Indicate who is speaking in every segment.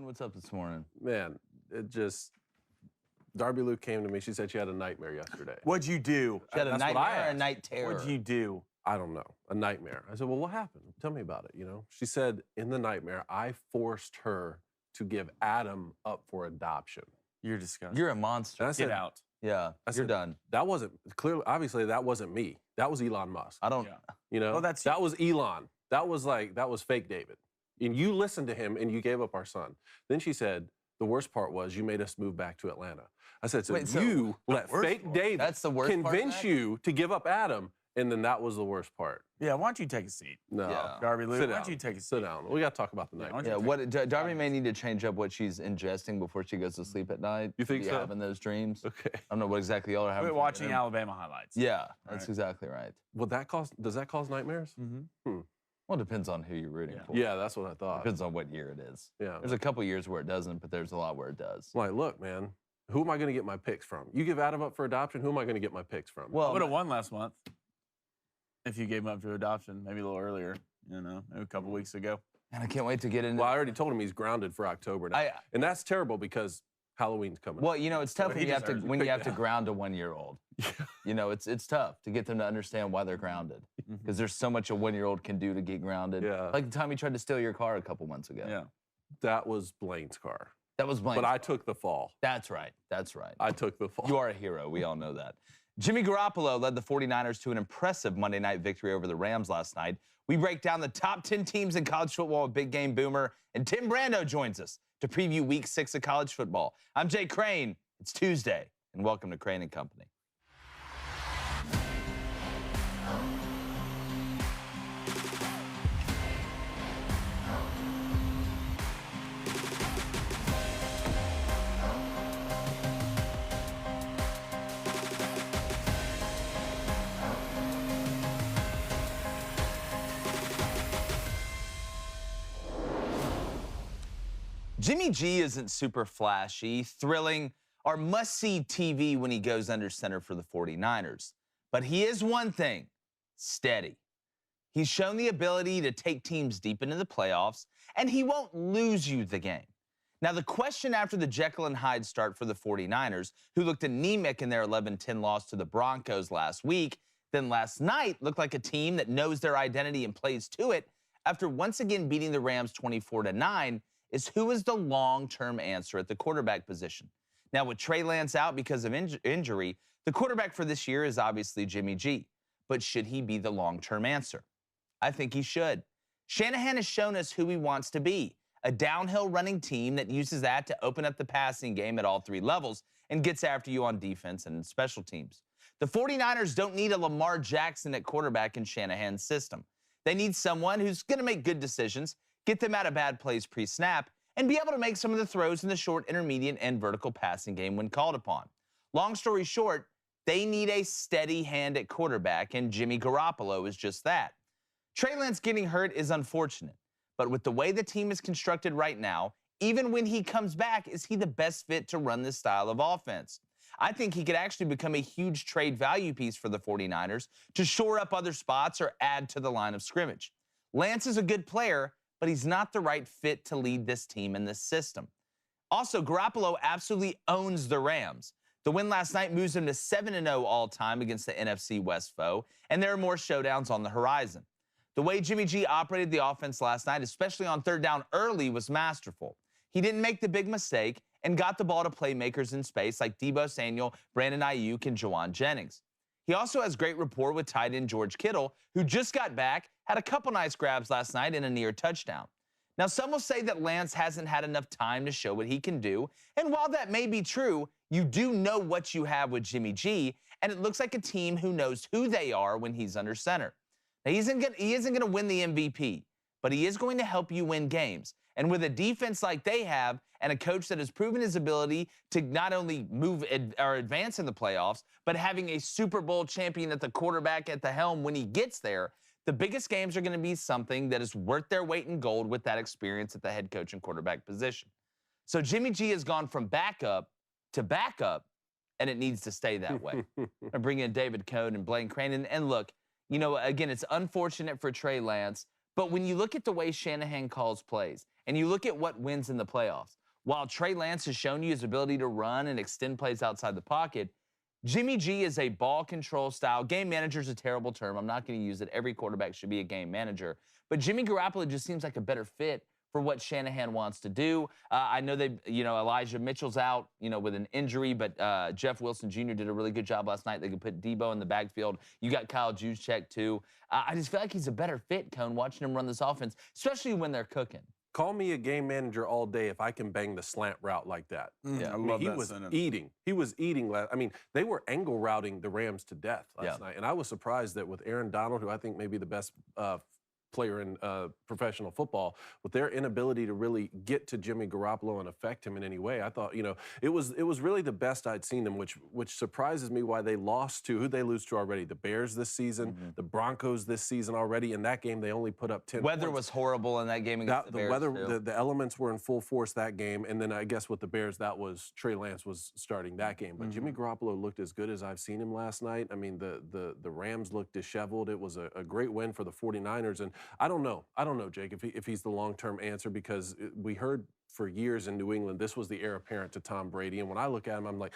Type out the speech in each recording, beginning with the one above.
Speaker 1: what's up this morning?
Speaker 2: Man, it just... Darby Lou came to me. She said she had a nightmare yesterday.
Speaker 3: What'd you do?
Speaker 1: She had a
Speaker 2: That's what
Speaker 1: nightmare
Speaker 2: I
Speaker 1: or a
Speaker 2: asked.
Speaker 1: night terror?
Speaker 3: What'd you do?
Speaker 2: I don't know. A nightmare. I said, well, what happened? Tell me about it, you know? She said, in the nightmare, I forced her to give Adam up for adoption.
Speaker 3: You're disgusting.
Speaker 1: You're a monster.
Speaker 2: And I said,
Speaker 3: Get out.
Speaker 1: Yeah,
Speaker 2: I
Speaker 1: you're
Speaker 2: said,
Speaker 1: done.
Speaker 2: That wasn't, clearly, obviously, that wasn't me. That was Elon Musk.
Speaker 1: I don't.
Speaker 3: Yeah.
Speaker 2: You know?
Speaker 3: Well, that's-
Speaker 2: that was Elon. That was fake David. And you listened to him and you gave up our son. Then she said, the worst part was you made us move back to Atlanta. I said, so
Speaker 1: Wait, so
Speaker 2: you let
Speaker 3: worst
Speaker 2: fake
Speaker 3: part-
Speaker 2: David
Speaker 1: That's the worst part of
Speaker 2: convince
Speaker 1: that?
Speaker 2: you to give up Adam, and then that was the worst part.
Speaker 3: Yeah, why don't you take a seat?
Speaker 2: No.
Speaker 1: Yeah.
Speaker 3: Darby Lou,
Speaker 2: Sit
Speaker 3: why
Speaker 2: down.
Speaker 3: don't you take a seat?
Speaker 2: Sit down. We got to talk about the
Speaker 3: Yeah,
Speaker 2: night.
Speaker 3: why don't
Speaker 1: Yeah,
Speaker 3: you take-
Speaker 1: Darby may need to change up what she's ingesting before she goes to sleep at night.
Speaker 2: You think
Speaker 1: to be
Speaker 2: so?
Speaker 1: having those dreams.
Speaker 2: Okay.
Speaker 1: I don't know what exactly y'all are having.
Speaker 3: We're
Speaker 1: for
Speaker 3: watching
Speaker 1: dinner.
Speaker 3: Alabama highlights.
Speaker 1: Yeah, that's
Speaker 3: Right.
Speaker 1: exactly right.
Speaker 2: Does that cause nightmares?
Speaker 3: Mm-hmm.
Speaker 1: Well, it depends on who you're rooting
Speaker 3: Yeah.
Speaker 1: for.
Speaker 2: Yeah, that's what I thought.
Speaker 1: Depends on what year it is.
Speaker 2: Yeah.
Speaker 1: There's a couple years where it doesn't, but there's a lot where it does.
Speaker 2: Like, look, man, who am I going to get my picks from? You give Adam up for adoption, who am I going to get my picks from?
Speaker 3: I
Speaker 1: Well,
Speaker 3: would have won last month if you gave him up to adoption, maybe a little earlier, you know, maybe a couple weeks ago.
Speaker 1: and I can't wait to get into.
Speaker 2: Well, I already told him he's grounded for October now. And that's terrible because Halloween's coming.
Speaker 1: Well, you know, it's tough
Speaker 3: Well,
Speaker 1: when
Speaker 3: he
Speaker 1: you have to
Speaker 3: deserves it.
Speaker 1: when you have to
Speaker 2: Yeah.
Speaker 1: ground a 1-year-old. You know, it's tough to get them to understand why they're grounded because there's so much a 1-year-old can do to get grounded.
Speaker 2: Yeah.
Speaker 1: Like the time he tried to steal your car a couple months ago.
Speaker 3: Yeah.
Speaker 2: That was Blaine's car.
Speaker 1: That was Blaine.
Speaker 2: But I took the fall.
Speaker 1: That's right. That's right.
Speaker 2: I took the fall.
Speaker 1: You are a hero. We all know that. Jimmy Garoppolo led the 49ers to an impressive Monday night victory over the Rams last night. We break down the top 10 teams in college football with Big Game Boomer, and Tim Brando joins us to preview Week 6 of college football. I'm Jay Crane. It's Tuesday, and welcome to Crane & Company. Jimmy G isn't super flashy, thrilling, or must-see TV when he goes under center for the 49ers. But he is one thing, steady. He's shown the ability to take teams deep into the playoffs, and he won't lose you the game. Now, the question after the Jekyll and Hyde start for the 49ers, who looked anemic in their 11-10 loss to the Broncos last week, then last night looked like a team that knows their identity and plays to it after once again beating the Rams 24-9, is who is the long-term answer at the quarterback position. Now, with Trey Lance out because of injury, the quarterback for this year is obviously Jimmy G. But should he be the long-term answer? I think he should. Shanahan has shown us who he wants to be, a downhill running team that uses that to open up the passing game at all three levels and gets after you on defense and in special teams. The 49ers don't need a Lamar Jackson at quarterback in Shanahan's system. They need someone who's going to make good decisions, get them out of bad plays pre-snap, and be able to make some of the throws in the short, intermediate, and vertical passing game when called upon. Long story short, they need a steady hand at quarterback, and Jimmy Garoppolo is just that. Trey Lance getting hurt is unfortunate, but with the way the team is constructed right now, even when he comes back, is he the best fit to run this style of offense? I think he could actually become a huge trade value piece for the 49ers to shore up other spots or add to the line of scrimmage. Lance is a good player, but he's not the right fit to lead this team in this system. Also, Garoppolo absolutely owns the Rams. The win last night moves him to 7-0 all-time against the NFC West foe, and there are more showdowns on the horizon. The way Jimmy G operated the offense last night, especially on third down early, was masterful. He didn't make the big mistake and got the ball to playmakers in space like Deebo Samuel, Brandon Ayuk, and Juwan Jennings. He also has great rapport with tight end George Kittle, who just got back, had a couple nice grabs last night, and a near touchdown. Now, some will say that Lance hasn't had enough time to show what he can do, and while that may be true, you do know what you have with Jimmy G, and it looks like a team who knows who they are when he's under center. Now, he isn't going to win the MVP, but he is going to help you win games. And with a defense like they have and a coach that has proven his ability to not only move or advance in the playoffs, but having a Super Bowl champion at the quarterback at the helm when he gets there, the biggest games are going to be something that is worth their weight in gold with that experience at the head coach and quarterback position. So Jimmy G has gone from backup to backup, and it needs to stay that way. I bring in David Cohn and Blaine Crane. And look, you know, again, it's unfortunate for Trey Lance, But when you look at the way Shanahan calls plays, and you look at what wins in the playoffs, while Trey Lance has shown you his ability to run and extend plays outside the pocket, Jimmy G is a ball control style. Game manager is a terrible term. I'm not going to use it. Every quarterback should be a game manager. But Jimmy Garoppolo just seems like a better fit for what Shanahan wants to do. I know Elijah Mitchell's out, with an injury, but Jeff Wilson Jr. did a really good job last night. They could put Debo in the backfield. You got Kyle Juszczyk too. I just feel like he's a better fit, Cone, watching him run this offense, especially when they're cooking.
Speaker 2: Call me a game manager all day if I can bang the slant route like that.
Speaker 3: Yeah,
Speaker 2: I mean, he was eating. He was eating. I mean, they were angle routing the Rams to death last night. And I was surprised that with Aaron Donald, who I think may be the best player in professional football, with their inability to really get to Jimmy Garoppolo and affect him in any way, I thought, it was really the best I'd seen them, which surprises me why they lost to, who'd they lose to already? The Bears this season, the Broncos this season already. In that game, they only put up 10
Speaker 1: Weather
Speaker 2: points.
Speaker 1: was horrible in that game against the Bears,
Speaker 2: weather, the elements were in full force that game, and then I guess with the Bears, that was Trey Lance was starting that game. But Jimmy Garoppolo looked as good as I've seen him last night. I mean, the Rams looked disheveled. It was a great win for the 49ers, and I don't know, Jake, if he's the long-term answer, because we heard for years in New England this was the heir apparent to Tom Brady. And when I look at him, I'm like,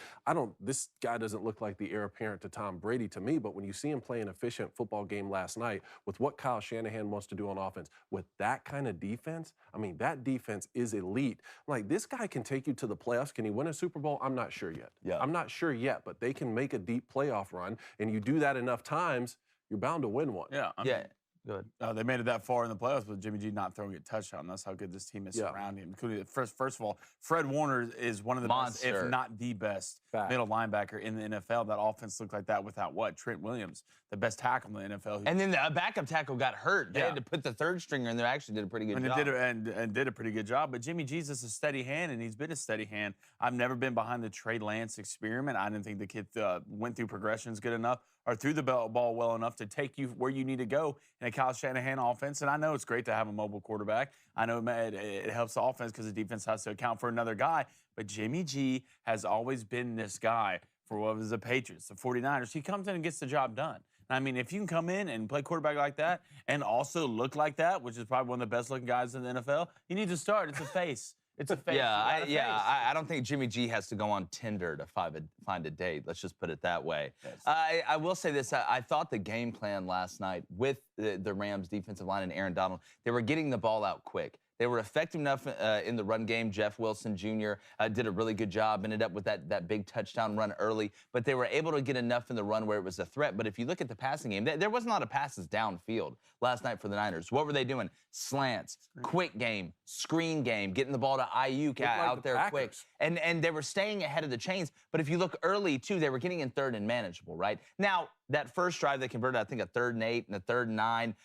Speaker 2: this guy doesn't look like the heir apparent to Tom Brady to me. But when you see him play an efficient football game last night with what Kyle Shanahan wants to do on offense, with that kind of defense, I mean, that defense is elite. Like, this guy can take you to the playoffs. Can he win a Super Bowl? I'm not sure yet.
Speaker 1: Yeah.
Speaker 2: I'm not sure yet, but they can make a deep playoff run. And you do that enough times, you're bound to win one.
Speaker 3: Yeah.
Speaker 1: Good.
Speaker 3: They made it that far in the playoffs with Jimmy G not throwing a touchdown. That's how good this team is surrounding him. Including first of all, Fred Warner is one of the best, if not the best, middle linebacker in the NFL. That offense looked like that without Trent Williams, the best tackle in the NFL.
Speaker 1: And then the backup tackle got hurt. They had to put the third stringer in there. Actually did a pretty good job.
Speaker 3: And did a pretty good job. But Jimmy G's is a steady hand, and he's been a steady hand. I've never been behind the Trey Lance experiment. I didn't think the kid went through progressions good enough or threw the ball well enough to take you where you need to go in a Kyle Shanahan offense. And I know it's great to have a mobile quarterback. I know it helps the offense because the defense has to account for another guy. But Jimmy G has always been this guy for what was the Patriots, the 49ers. He comes in and gets the job done. I mean, if you can come in and play quarterback like that and also look like that, which is probably one of the best-looking guys in the NFL, you need to start. It's a face. It's a face.
Speaker 1: I don't think Jimmy G has to go on Tinder to find a date. Let's just put it that way.
Speaker 3: Yes.
Speaker 1: I will say this. I thought the game plan last night with the Rams defensive line and Aaron Donald, they were getting the ball out quick. They were effective enough in the run game. Jeff Wilson Jr. Did a really good job, ended up with that big touchdown run early, but they were able to get enough in the run where it was a threat. But if you look at the passing game, there wasn't a lot of passes downfield last night for the Niners. What were they doing? Slants, quick game, screen game, getting the ball to Ayuk out there quick. And they were staying ahead of the chains. But if you look early, too, they were getting in third and manageable, right? Now, that first drive, they converted, I think, a 3rd and 8 and a 3rd and 9,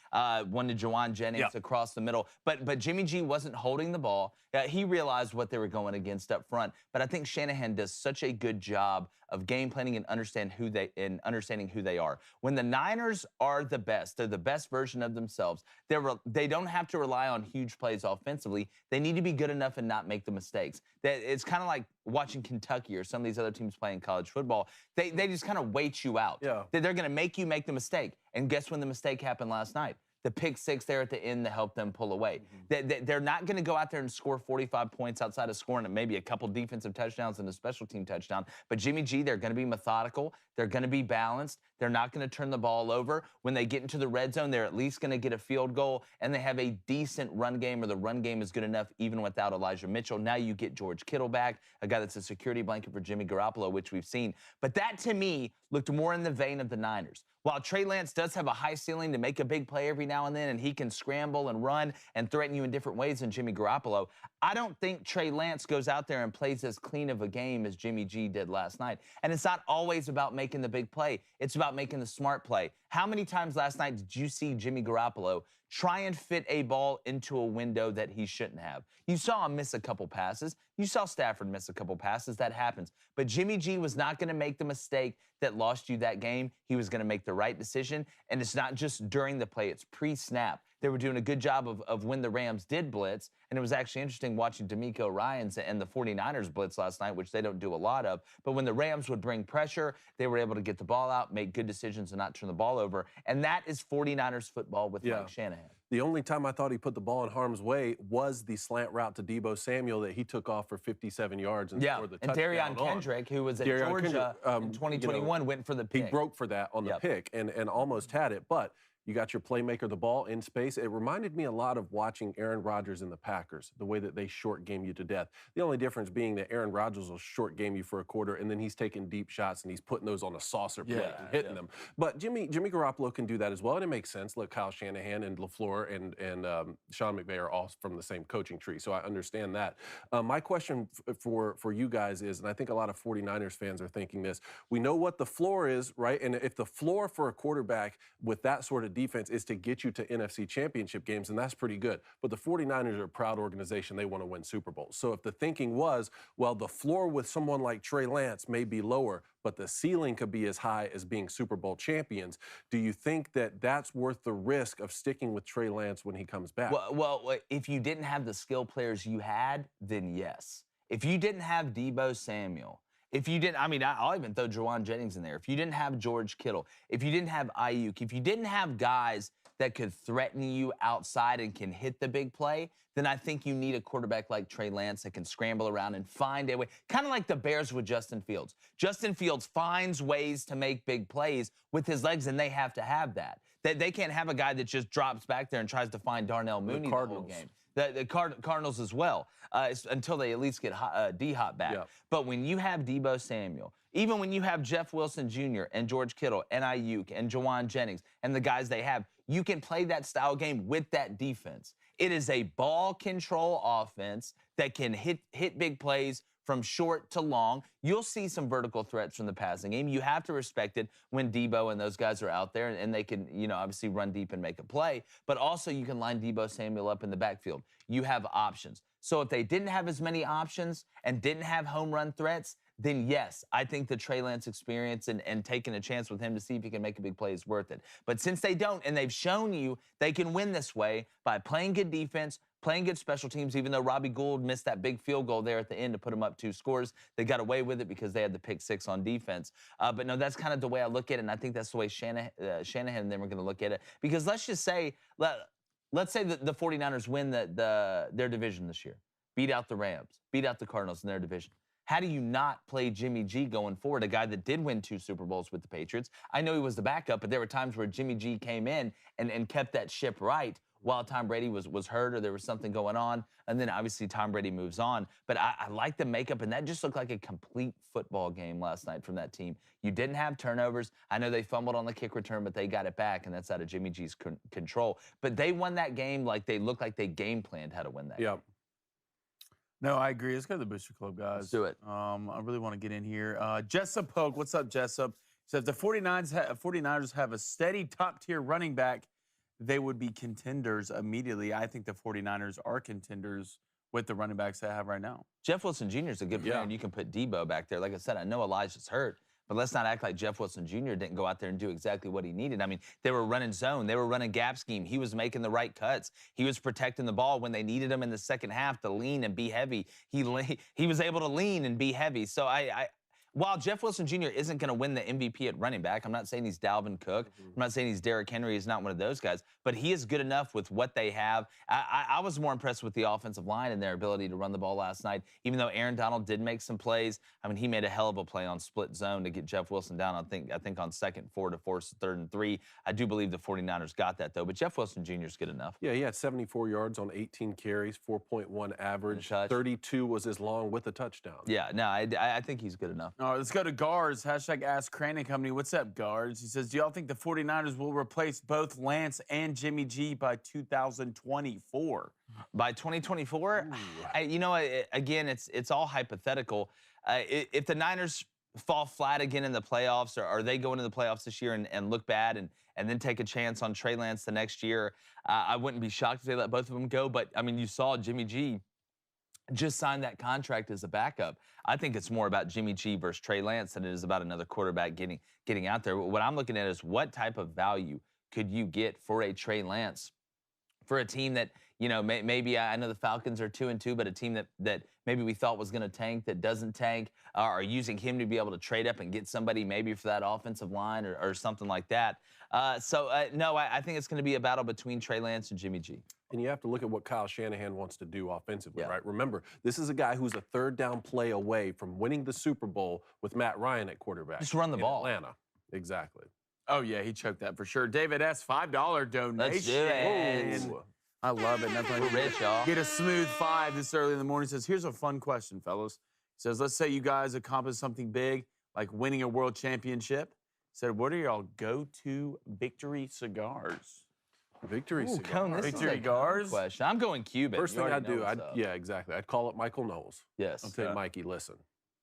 Speaker 1: one to Juwan Jennings across the middle. But Jimmy G wasn't holding the ball. He realized what they were going against up front. But I think Shanahan does such a good job of game planning and understanding who they are. When the Niners are the best, they're the best version of themselves. They don't have to rely on huge plays offensively. They need to be good enough and not make the mistakes. It's kind of like watching Kentucky or some of these other teams playing college football. They just kind of wait you out.
Speaker 2: Yeah.
Speaker 1: They're going to make you make the mistake. And guess when the mistake happened last night? The pick six there at the end to help them pull away. They're not going to go out there and score 45 points outside of scoring maybe a couple defensive touchdowns and a special team touchdown. But Jimmy G, they're going to be methodical. They're going to be balanced. They're not going to turn the ball over. When they get into the red zone, they're at least going to get a field goal, and they have a decent run game, or the run game is good enough even without Elijah Mitchell. Now you get George Kittle back, a guy that's a security blanket for Jimmy Garoppolo, which we've seen. But that, to me, looked more in the vein of the Niners. While Trey Lance does have a high ceiling to make a big play every now and then, and he can scramble and run and threaten you in different ways than Jimmy Garoppolo, I don't think Trey Lance goes out there and plays as clean of a game as Jimmy G did last night. And it's not always about making the big play. It's about making the smart play. How many times last night did you see Jimmy Garoppolo try and fit a ball into a window that he shouldn't have? You saw him miss a couple passes. You saw Stafford miss a couple passes. That happens. But Jimmy G was not going to make the mistake that lost you that game. He was going to make the right decision. And it's not just during the play. It's pre-snap. They were doing a good job of when the Rams did blitz. And it was actually interesting watching D'Amico Ryans and the 49ers blitz last night, which they don't do a lot of. But when the Rams would bring pressure, they were able to get the ball out, make good decisions, and not turn the ball over. And that is 49ers football with Mike Shanahan.
Speaker 2: The only time I thought he put the ball in harm's way was the slant route to Deebo Samuel that he took off for 57 yards and scored the touchdown.
Speaker 1: And Darion Kendrick, who was at Georgia in 2021, went for the pick.
Speaker 2: He broke for that on the pick and almost had it, but you got your playmaker, the ball in space. It reminded me a lot of watching Aaron Rodgers and the Packers, the way that they short game you to death. The only difference being that Aaron Rodgers will short game you for a quarter, and then he's taking deep shots and he's putting those on a saucer plate and hitting them. But Jimmy Garoppolo can do that as well, and it makes sense. Look, Kyle Shanahan and LaFleur and Sean McVay are all from the same coaching tree, so I understand that. My question for you guys is, and I think a lot of 49ers fans are thinking this, we know what the floor is, right? And if the floor for a quarterback with that sort of defense is to get you to NFC championship games, and that's pretty good. But the 49ers are a proud organization. They want to win Super Bowls. So if the thinking was, well, the floor with someone like Trey Lance may be lower, but the ceiling could be as high as being Super Bowl champions, do you think that that's worth the risk of sticking with Trey Lance when he comes back?
Speaker 1: Well, if you didn't have the skill players you had, then yes. If you didn't have Deebo Samuel, if you didn't, I mean, I'll even throw Juwan Jennings in there. If you didn't have George Kittle, if you didn't have Ayuk, if you didn't have guys that could threaten you outside and can hit the big play, then I think you need a quarterback like Trey Lance that can scramble around and find a way. Kind of like the Bears with Justin Fields. Justin Fields finds ways to make big plays with his legs, and they have to have that. They can't have a guy that just drops back there and tries to find Darnell Mooney the whole game. The Cardinals as well, until they at least get D-Hop back.
Speaker 2: Yep.
Speaker 1: But when you have Deebo Samuel, even when you have Jeff Wilson Jr. and George Kittle and Ayuk and Juwan Jennings and the guys they have, you can play that style game with that defense. It is a ball control offense that can hit big plays from short to long. You'll see some vertical threats from the passing game. You have to respect it when Deebo and those guys are out there, and they can, obviously run deep and make a play. But also you can line Deebo Samuel up in the backfield. You have options. So if they didn't have as many options and didn't have home run threats, then yes, I think the Trey Lance experience and taking a chance with him to see if he can make a big play is worth it. But since they don't, and they've shown you they can win this way by playing good defense, playing good special teams, even though Robbie Gould missed that big field goal there at the end to put them up 2 scores. They got away with it because they had the pick 6 on defense. But no, that's kind of the way I look at it, and I think that's the way Shanahan and them are going to look at it. Because let's just say, let's say that the 49ers win their division this year, beat out the Rams, beat out the Cardinals in their division. How do you not play Jimmy G going forward, a guy that did win 2 Super Bowls with the Patriots? I know he was the backup, but there were times where Jimmy G came in and kept that ship right while Tom Brady was hurt or there was something going on. And then obviously Tom Brady moves on. But I like the makeup, and that just looked like a complete football game last night from that team. You didn't have turnovers. I know they fumbled on the kick return, but they got it back, and that's out of Jimmy G's control. But they won that game like they looked like they game planned how to win that game.
Speaker 3: No, I agree. Let's go to the Booster Club, guys.
Speaker 1: Let's do it.
Speaker 3: I really want to get in here. Jessup Hoke, what's up, Jessup? So if the 49ers have a steady top-tier running back, they would be contenders immediately. I think the 49ers are contenders with the running backs they have right now.
Speaker 1: Jeff Wilson Jr. is a good player, and you can put Deebo back there. Like I said, I know Elijah's hurt, but let's not act like Jeff Wilson Jr. didn't go out there and do exactly what he needed. I mean, they were running zone. They were running gap scheme. He was making the right cuts. He was protecting the ball when they needed him in the second half to lean and be heavy. He was able to lean and be heavy. So while Jeff Wilson Jr. isn't going to win the MVP at running back, I'm not saying he's Dalvin Cook. I'm not saying he's Derrick Henry. He's not one of those guys. But he is good enough with what they have. I was more impressed with the offensive line and their ability to run the ball last night, even though Aaron Donald did make some plays. I mean, he made a hell of a play on split zone to get Jeff Wilson down, I think on 2nd and 4 to force 3rd and 3. I do believe the 49ers got that, though. But Jeff Wilson Jr. is good enough.
Speaker 2: Yeah, he had 74 yards on 18 carries, 4.1 average. 32 was his long with a touchdown.
Speaker 1: Yeah, no, I think he's good enough.
Speaker 3: All right, let's go to Guards. Hashtag Ask Cranny Company. What's up, Guards? He says, do y'all think the 49ers will replace both Lance and Jimmy G by 2024?
Speaker 1: By 2024? Again, it's all hypothetical. If the Niners fall flat again in the playoffs, or they go into the playoffs this year and look bad and then take a chance on Trey Lance the next year, I wouldn't be shocked if they let both of them go. But, I mean, you saw Jimmy G just signed that contract as a backup. I think it's more about Jimmy G versus Trey Lance than it is about another quarterback getting out there. What I'm looking at is what type of value could you get for a Trey Lance, for a team that, You know, maybe I know the Falcons are 2-2, but a team that maybe we thought was going to tank that doesn't tank, are using him to be able to trade up and get somebody maybe for that offensive line or something like that. No, I think it's going to be a battle between Trey Lance and Jimmy G.
Speaker 2: And you have to look at what Kyle Shanahan wants to do offensively,
Speaker 1: Yeah.
Speaker 2: right? Remember, this is a guy who's a third down play away from winning the Super Bowl with Matt Ryan at quarterback.
Speaker 1: Just run the
Speaker 2: in
Speaker 1: ball.
Speaker 2: Atlanta. Exactly.
Speaker 3: Oh, yeah, he choked that for sure. David S., $5 donation.
Speaker 1: Let's do it.
Speaker 2: Ooh.
Speaker 3: I love it. Nothing
Speaker 1: We're rich, y'all.
Speaker 3: Get a smooth 5 this early in the morning. Says, here's a fun question, fellas. Says, let's say you guys accomplish something big, like winning a world championship. Said, what are y'all go-to victory cigars?
Speaker 2: Victory
Speaker 1: Ooh,
Speaker 2: cigar.
Speaker 1: Cone, this is
Speaker 3: Victory
Speaker 1: a
Speaker 3: Cigars?
Speaker 1: question. I'm going Cuban.
Speaker 2: First
Speaker 1: You
Speaker 2: thing
Speaker 1: already
Speaker 2: I'd
Speaker 1: know
Speaker 2: do,
Speaker 1: what's up.
Speaker 2: yeah, exactly. I'd call up Michael Knowles.
Speaker 1: Yes.
Speaker 2: I'd say,
Speaker 3: Okay.
Speaker 2: Mikey, listen,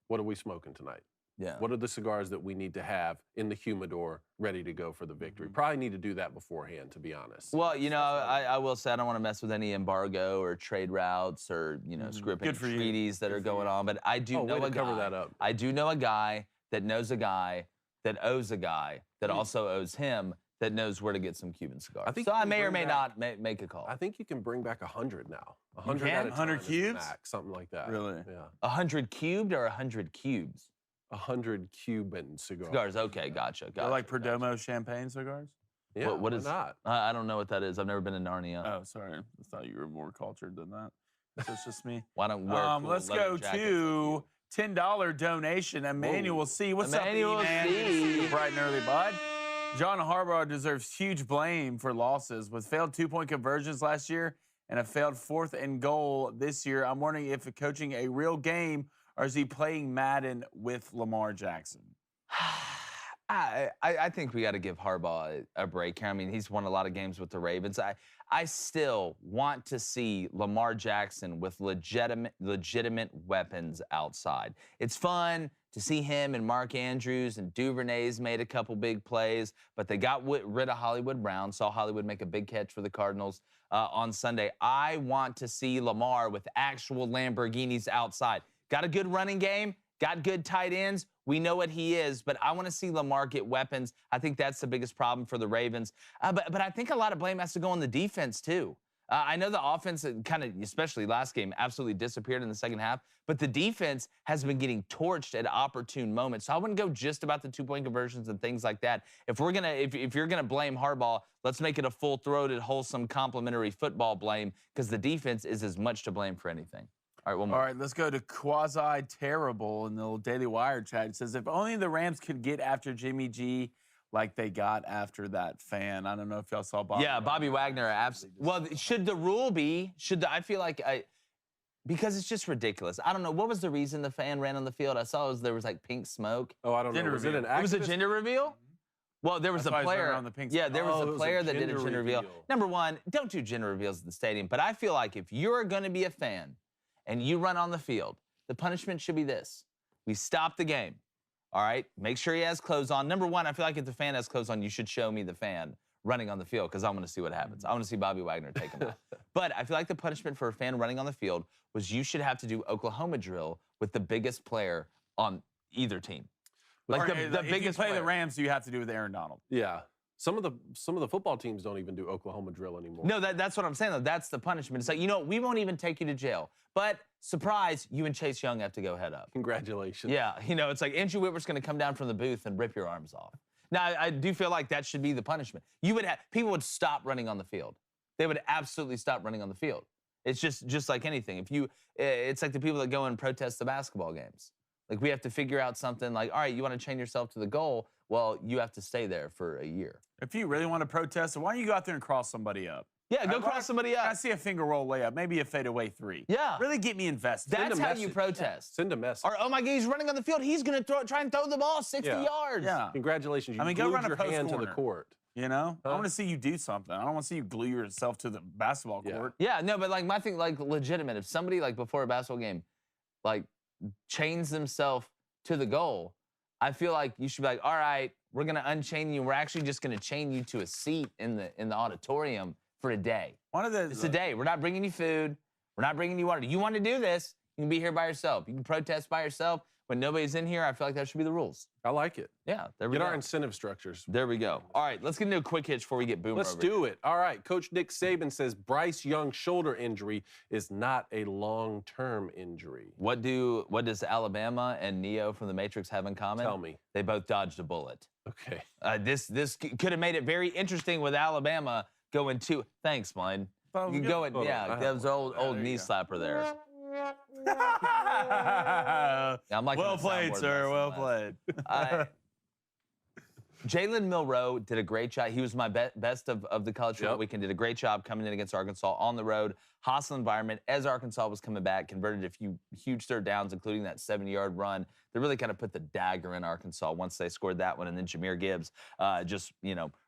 Speaker 2: what are we smoking tonight?
Speaker 1: Yeah.
Speaker 2: What are the cigars that we need to have in the humidor ready to go for the victory? Probably need to do that beforehand, to be honest.
Speaker 1: Well, you know, I will say I don't want to mess with any embargo or trade routes or, you know, screw up any
Speaker 3: Good for you.
Speaker 1: treaties that are going on. But I do know
Speaker 2: way
Speaker 1: a
Speaker 2: to
Speaker 1: guy.
Speaker 2: cover that up.
Speaker 1: I do know a guy that knows a guy that owes a guy that also owes him that knows where to get some Cuban cigars.
Speaker 2: I think
Speaker 1: So
Speaker 2: you
Speaker 1: I
Speaker 2: can
Speaker 1: may or
Speaker 2: bring
Speaker 1: may
Speaker 2: back-
Speaker 1: not make a call.
Speaker 2: I think you can bring back 100 now. 100
Speaker 3: can?
Speaker 2: at a
Speaker 3: 100
Speaker 2: time is the
Speaker 3: cubes?
Speaker 2: max, something like that.
Speaker 3: Really?
Speaker 2: Yeah.
Speaker 1: 100 cubed or 100 cubes?
Speaker 2: 100 Cuban cigars.
Speaker 1: Cigars. Okay, gotcha.
Speaker 3: They're like Perdomo champagne cigars?
Speaker 2: Yeah,
Speaker 1: what
Speaker 2: why
Speaker 1: is-
Speaker 2: not?
Speaker 1: I don't know what that is. I've never been to Narnia.
Speaker 3: Oh, sorry. I thought you were more cultured than that. That's just me.
Speaker 1: Why don't wear cool
Speaker 3: Let's
Speaker 1: leather
Speaker 3: go
Speaker 1: jackets like
Speaker 3: to
Speaker 1: you?
Speaker 3: $10 donation. Emmanuel C. What's
Speaker 1: Emmanuel
Speaker 3: up, E-Man? Good to see
Speaker 1: C.
Speaker 3: you bright and early, bud. John Harbaugh deserves huge blame for losses. With failed two-point conversions last year and a failed 4th and goal this year, I'm wondering if coaching a real game or is he playing Madden with Lamar Jackson?
Speaker 1: I think we got to give Harbaugh a break here. I mean, he's won a lot of games with the Ravens. I still want to see Lamar Jackson with legitimate weapons outside. It's fun to see him and Mark Andrews and Duvernay's made a couple big plays, but they got rid of Hollywood Brown. Saw Hollywood make a big catch for the Cardinals on Sunday. I want to see Lamar with actual Lamborghinis outside. Got a good running game, got good tight ends. We know what he is, but I want to see Lamar get weapons. I think that's the biggest problem for the Ravens. But I think a lot of blame has to go on the defense, too. I know the offense kind of, especially last game, absolutely disappeared in the second half, but the defense has been getting torched at opportune moments. So I wouldn't go just about the two-point conversions and things like that. If you're gonna blame Harbaugh, let's make it a full-throated, wholesome, complimentary football blame, because the defense is as much to blame for anything. All right, one more.
Speaker 3: All right, let's go to Quasi Terrible in the little Daily Wire chat. It says, if only the Rams could get after Jimmy G like they got after that fan. I don't know if y'all saw Bobby.
Speaker 1: Yeah, Bobby Wagner, absolutely. Well, should the rule be, I feel like because it's just ridiculous. I don't know. What was the reason the fan ran on the field? I saw there was like pink smoke.
Speaker 2: Oh, I don't
Speaker 3: Gender
Speaker 2: know. Was it an
Speaker 3: reveal.
Speaker 1: It was a
Speaker 2: activist?
Speaker 1: gender reveal? Well, there was
Speaker 3: That's why
Speaker 1: a
Speaker 3: he's running
Speaker 1: player.
Speaker 3: around the pink
Speaker 1: Yeah,
Speaker 3: smoke.
Speaker 1: there was
Speaker 2: Oh, it
Speaker 1: a
Speaker 2: was a
Speaker 1: player that did a
Speaker 2: gender
Speaker 1: gender reveal.
Speaker 2: reveal.
Speaker 1: Number one, don't do gender reveals at the stadium. But I feel like if you're going to be a fan and you run on the field, the punishment should be this. We stop the game. All right? Make sure he has clothes on. Number one, I feel like if the fan has clothes on, you should show me the fan running on the field because I want to see what happens. I want to see Bobby Wagner take him out. But I feel like the punishment for a fan running on the field was you should have to do Oklahoma drill with the biggest player on either team. Like
Speaker 3: Or,
Speaker 1: the
Speaker 3: if you
Speaker 1: biggest
Speaker 3: play
Speaker 1: player.
Speaker 3: the Rams, you have to do with Aaron Donald.
Speaker 2: Yeah. Some of the football teams don't even do Oklahoma drill anymore.
Speaker 1: No, that's what I'm saying, though. That's the punishment. It's like, you know, we won't even take you to jail. But, surprise, you and Chase Young have to go head up.
Speaker 2: Congratulations.
Speaker 1: Yeah, you know, it's like Andrew Whitworth's going to come down from the booth and rip your arms off. Now, I do feel like that should be the punishment. People would stop running on the field. They would absolutely stop running on the field. It's just like anything. It's like the people that go and protest the basketball games. Like, we have to figure out something like, all right, you want to chain yourself to the goal? Well, you have to stay there for a year.
Speaker 3: If you really want to protest, why don't you go out there and cross somebody up?
Speaker 1: Yeah, go cross somebody
Speaker 3: I
Speaker 1: up.
Speaker 3: see a finger roll layup, maybe a fadeaway 3.
Speaker 1: Yeah.
Speaker 3: Really get me invested.
Speaker 1: That's
Speaker 2: a
Speaker 1: how you
Speaker 2: message.
Speaker 1: protest.
Speaker 2: Send a message.
Speaker 1: Or, oh my God, he's running on the field. He's going to try and throw the ball 60
Speaker 2: Yeah.
Speaker 1: yards.
Speaker 3: Yeah.
Speaker 2: Congratulations. You
Speaker 3: I mean, go
Speaker 2: glued
Speaker 3: run a
Speaker 2: your
Speaker 3: post
Speaker 2: hand to the
Speaker 3: corner.
Speaker 2: court.
Speaker 3: You know? I
Speaker 2: Huh?
Speaker 3: want to see you do something. I don't want to see you glue yourself to the basketball
Speaker 2: Yeah.
Speaker 3: court.
Speaker 1: Yeah, no, but like my thing, like legitimate. If somebody like before a basketball game, like chains themselves to the goal, I feel like you should be like, all right, we're gonna unchain you. We're actually just gonna chain you to a seat in the auditorium for a day.
Speaker 3: One of the
Speaker 1: It's a day. We're not bringing you food. We're not bringing you water. You want to do this? You can be here by yourself. You can protest by yourself. when nobody's in here, I feel like that should be the rules.
Speaker 2: I like it.
Speaker 1: Yeah, there we
Speaker 2: Get
Speaker 1: go.
Speaker 2: our incentive structures.
Speaker 1: There we go. All right, let's get into a quick hitch before we get Boomer.
Speaker 2: Let's do it. All right. Coach Nick Saban says Bryce Young's shoulder injury is not a long-term injury.
Speaker 1: What does Alabama and Neo from the Matrix have in common?
Speaker 2: Tell me.
Speaker 1: They both dodged a bullet.
Speaker 2: Okay.
Speaker 1: This could have made it very interesting with Alabama going to. Thanks, Blaine. You can go and that was old knee slapper there. I'm like
Speaker 3: well played, sir. Well played.
Speaker 1: Jalen Milroe did a great job. He was my best of the college football weekend. Did a great job coming in against Arkansas on the road. Hostile environment as Arkansas was coming back. Converted a few huge third downs, including that 70-yard run. They really kind of put the dagger in Arkansas once they scored that one. And then Jahmyr Gibbs just,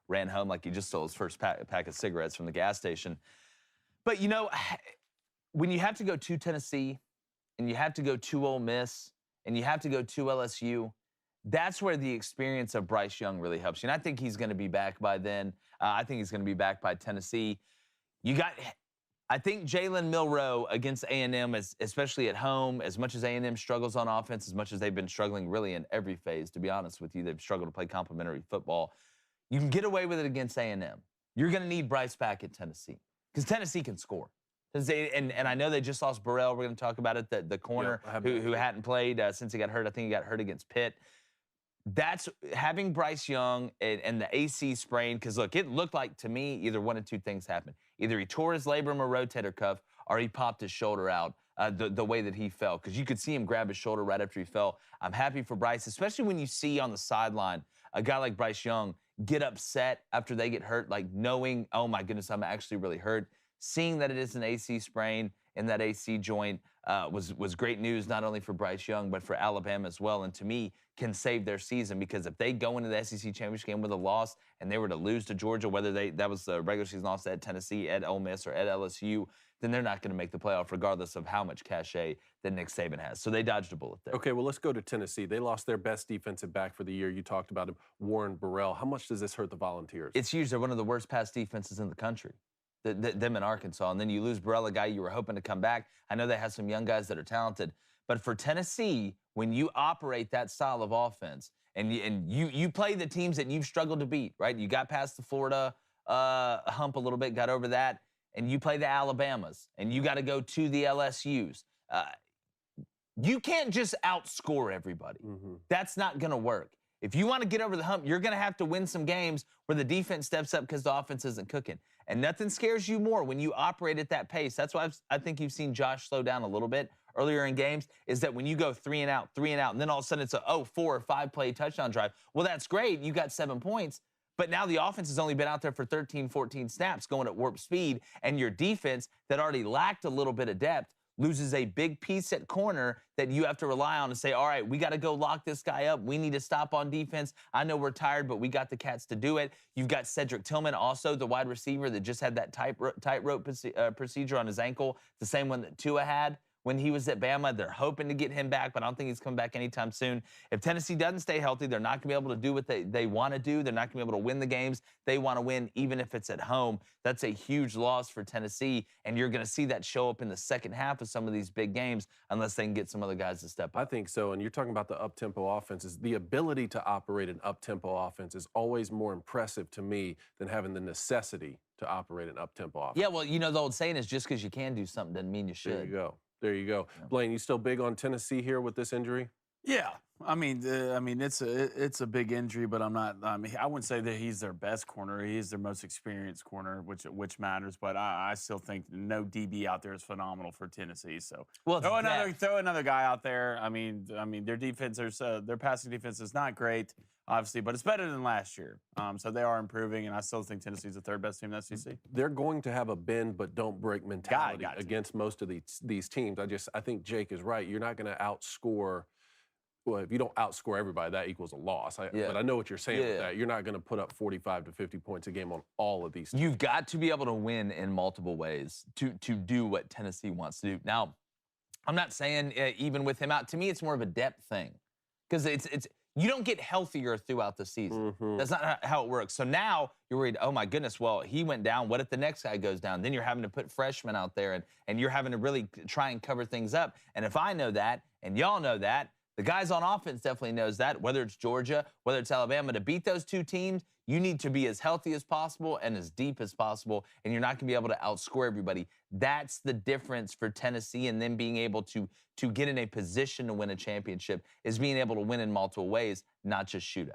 Speaker 1: ran home like he just stole his first pack of cigarettes from the gas station. But, when you have to go to Tennessee and you have to go to Ole Miss and you have to go to LSU, that's where the experience of Bryce Young really helps you. And I think he's going to be back by then. I think he's going to be back by Tennessee. I think Jalen Milroe against A&M, especially at home, as much as A&M struggles on offense, as much as they've been struggling really in every phase, to be honest with you, they've struggled to play complementary football. You can get away with it against A&M. You're going to need Bryce back at Tennessee because Tennessee can score. And I know they just lost Burrell. We're going to talk about it, the corner who hadn't played since he got hurt. I think he got hurt against Pitt. That's having Bryce Young and the AC sprain, because, look, it looked like to me either one of two things happened. Either he tore his labrum or rotator cuff or he popped his shoulder out the way that he fell, because you could see him grab his shoulder right after he fell. I'm happy for Bryce, especially when you see on the sideline a guy like Bryce Young get upset after they get hurt, like knowing, oh, my goodness, I'm actually really hurt. Seeing that it is an AC sprain in that AC joint was great news, not only for Bryce Young, but for Alabama as well. And to me, can save their season, because if they go into the SEC championship game with a loss and they were to lose to Georgia, whether that was the regular season loss at Tennessee, at Ole Miss, or at LSU, then they're not going to make the playoff regardless of how much cachet that Nick Saban has. So they dodged a bullet there.
Speaker 2: Okay, well, let's go to Tennessee. They lost their best defensive back for the year. You talked about him, Warren Burrell. How much does this hurt the Volunteers?
Speaker 1: It's huge. They're one of the worst pass defenses in the country. Them in Arkansas. And then you lose Burrell, a guy you were hoping to come back. I know they have some young guys that are talented. But for Tennessee, when you operate that style of offense and you play the teams that you've struggled to beat, right? You got past the Florida hump a little bit, got over that, and you play the Alabamas, and you got to go to the LSUs. You can't just outscore everybody. That's not going to work. If you want to get over the hump, you're going to have to win some games where the defense steps up because the offense isn't cooking. And nothing scares you more when you operate at that pace. That's why I think you've seen Josh slow down a little bit earlier in games, is that when you go 3 and out, and then all of a sudden it's a 4 or 5 play touchdown drive. Well, that's great. You got 7 points. But now the offense has only been out there for 13, 14 snaps going at warp speed, and your defense that already lacked a little bit of depth loses a big piece at corner that you have to rely on and say, all right, we got to go lock this guy up. We need to stop on defense. I know we're tired, but we got the cats to do it. You've got Cedric Tillman, also the wide receiver that just had that tightrope procedure on his ankle, the same one that Tua had when he was at Bama. They're hoping to get him back, but I don't think he's coming back anytime soon. If Tennessee doesn't stay healthy, they're not going to be able to do what they want to do. They're not going to be able to win the games they want to win, even if it's at home. That's a huge loss for Tennessee, and you're going to see that show up in the second half of some of these big games unless they can get some other guys to step up.
Speaker 2: I think so, and you're talking about the up-tempo offenses. The ability to operate an up-tempo offense is always more impressive to me than having the necessity to operate an up-tempo offense.
Speaker 1: Yeah, well, the old saying is just because you can do something doesn't mean you should.
Speaker 2: There you go. There you go. Yeah. Blaine, you still big on Tennessee here with this injury?
Speaker 3: Yeah. I mean, it's a big injury, but I'm not. I mean, I wouldn't say that he's their best corner. He's their most experienced corner, which matters. But I still think no DB out there is phenomenal for Tennessee. So throw another guy out there. I mean, their defense, their passing defense is not great, obviously, but it's better than last year. So they are improving, and I still think Tennessee's the third best team in the SEC.
Speaker 2: They're going to have a bend but don't break mentality against most of these teams. I think Jake is right. You're not going to outscore. Well, if you don't outscore everybody, that equals a loss. But I know what you're saying with that. You're not going to put up 45 to 50 points a game on all of these teams.
Speaker 1: You've got to be able to win in multiple ways to do what Tennessee wants to do. Now, I'm not saying even with him out. To me, it's more of a depth thing, because it's you don't get healthier throughout the season. That's not how it works. So now you're worried, oh, my goodness, well, he went down. What if the next guy goes down? Then you're having to put freshmen out there, and you're having to really try and cover things up. And if I know that and y'all know that, The guys on offense definitely knows that, whether it's Georgia, whether it's Alabama. To beat those two teams, you need to be as healthy as possible and as deep as possible, and you're not going to be able to outscore everybody. That's the difference for Tennessee and them being able to get in a position to win a championship is being able to win in multiple ways, not just shootouts.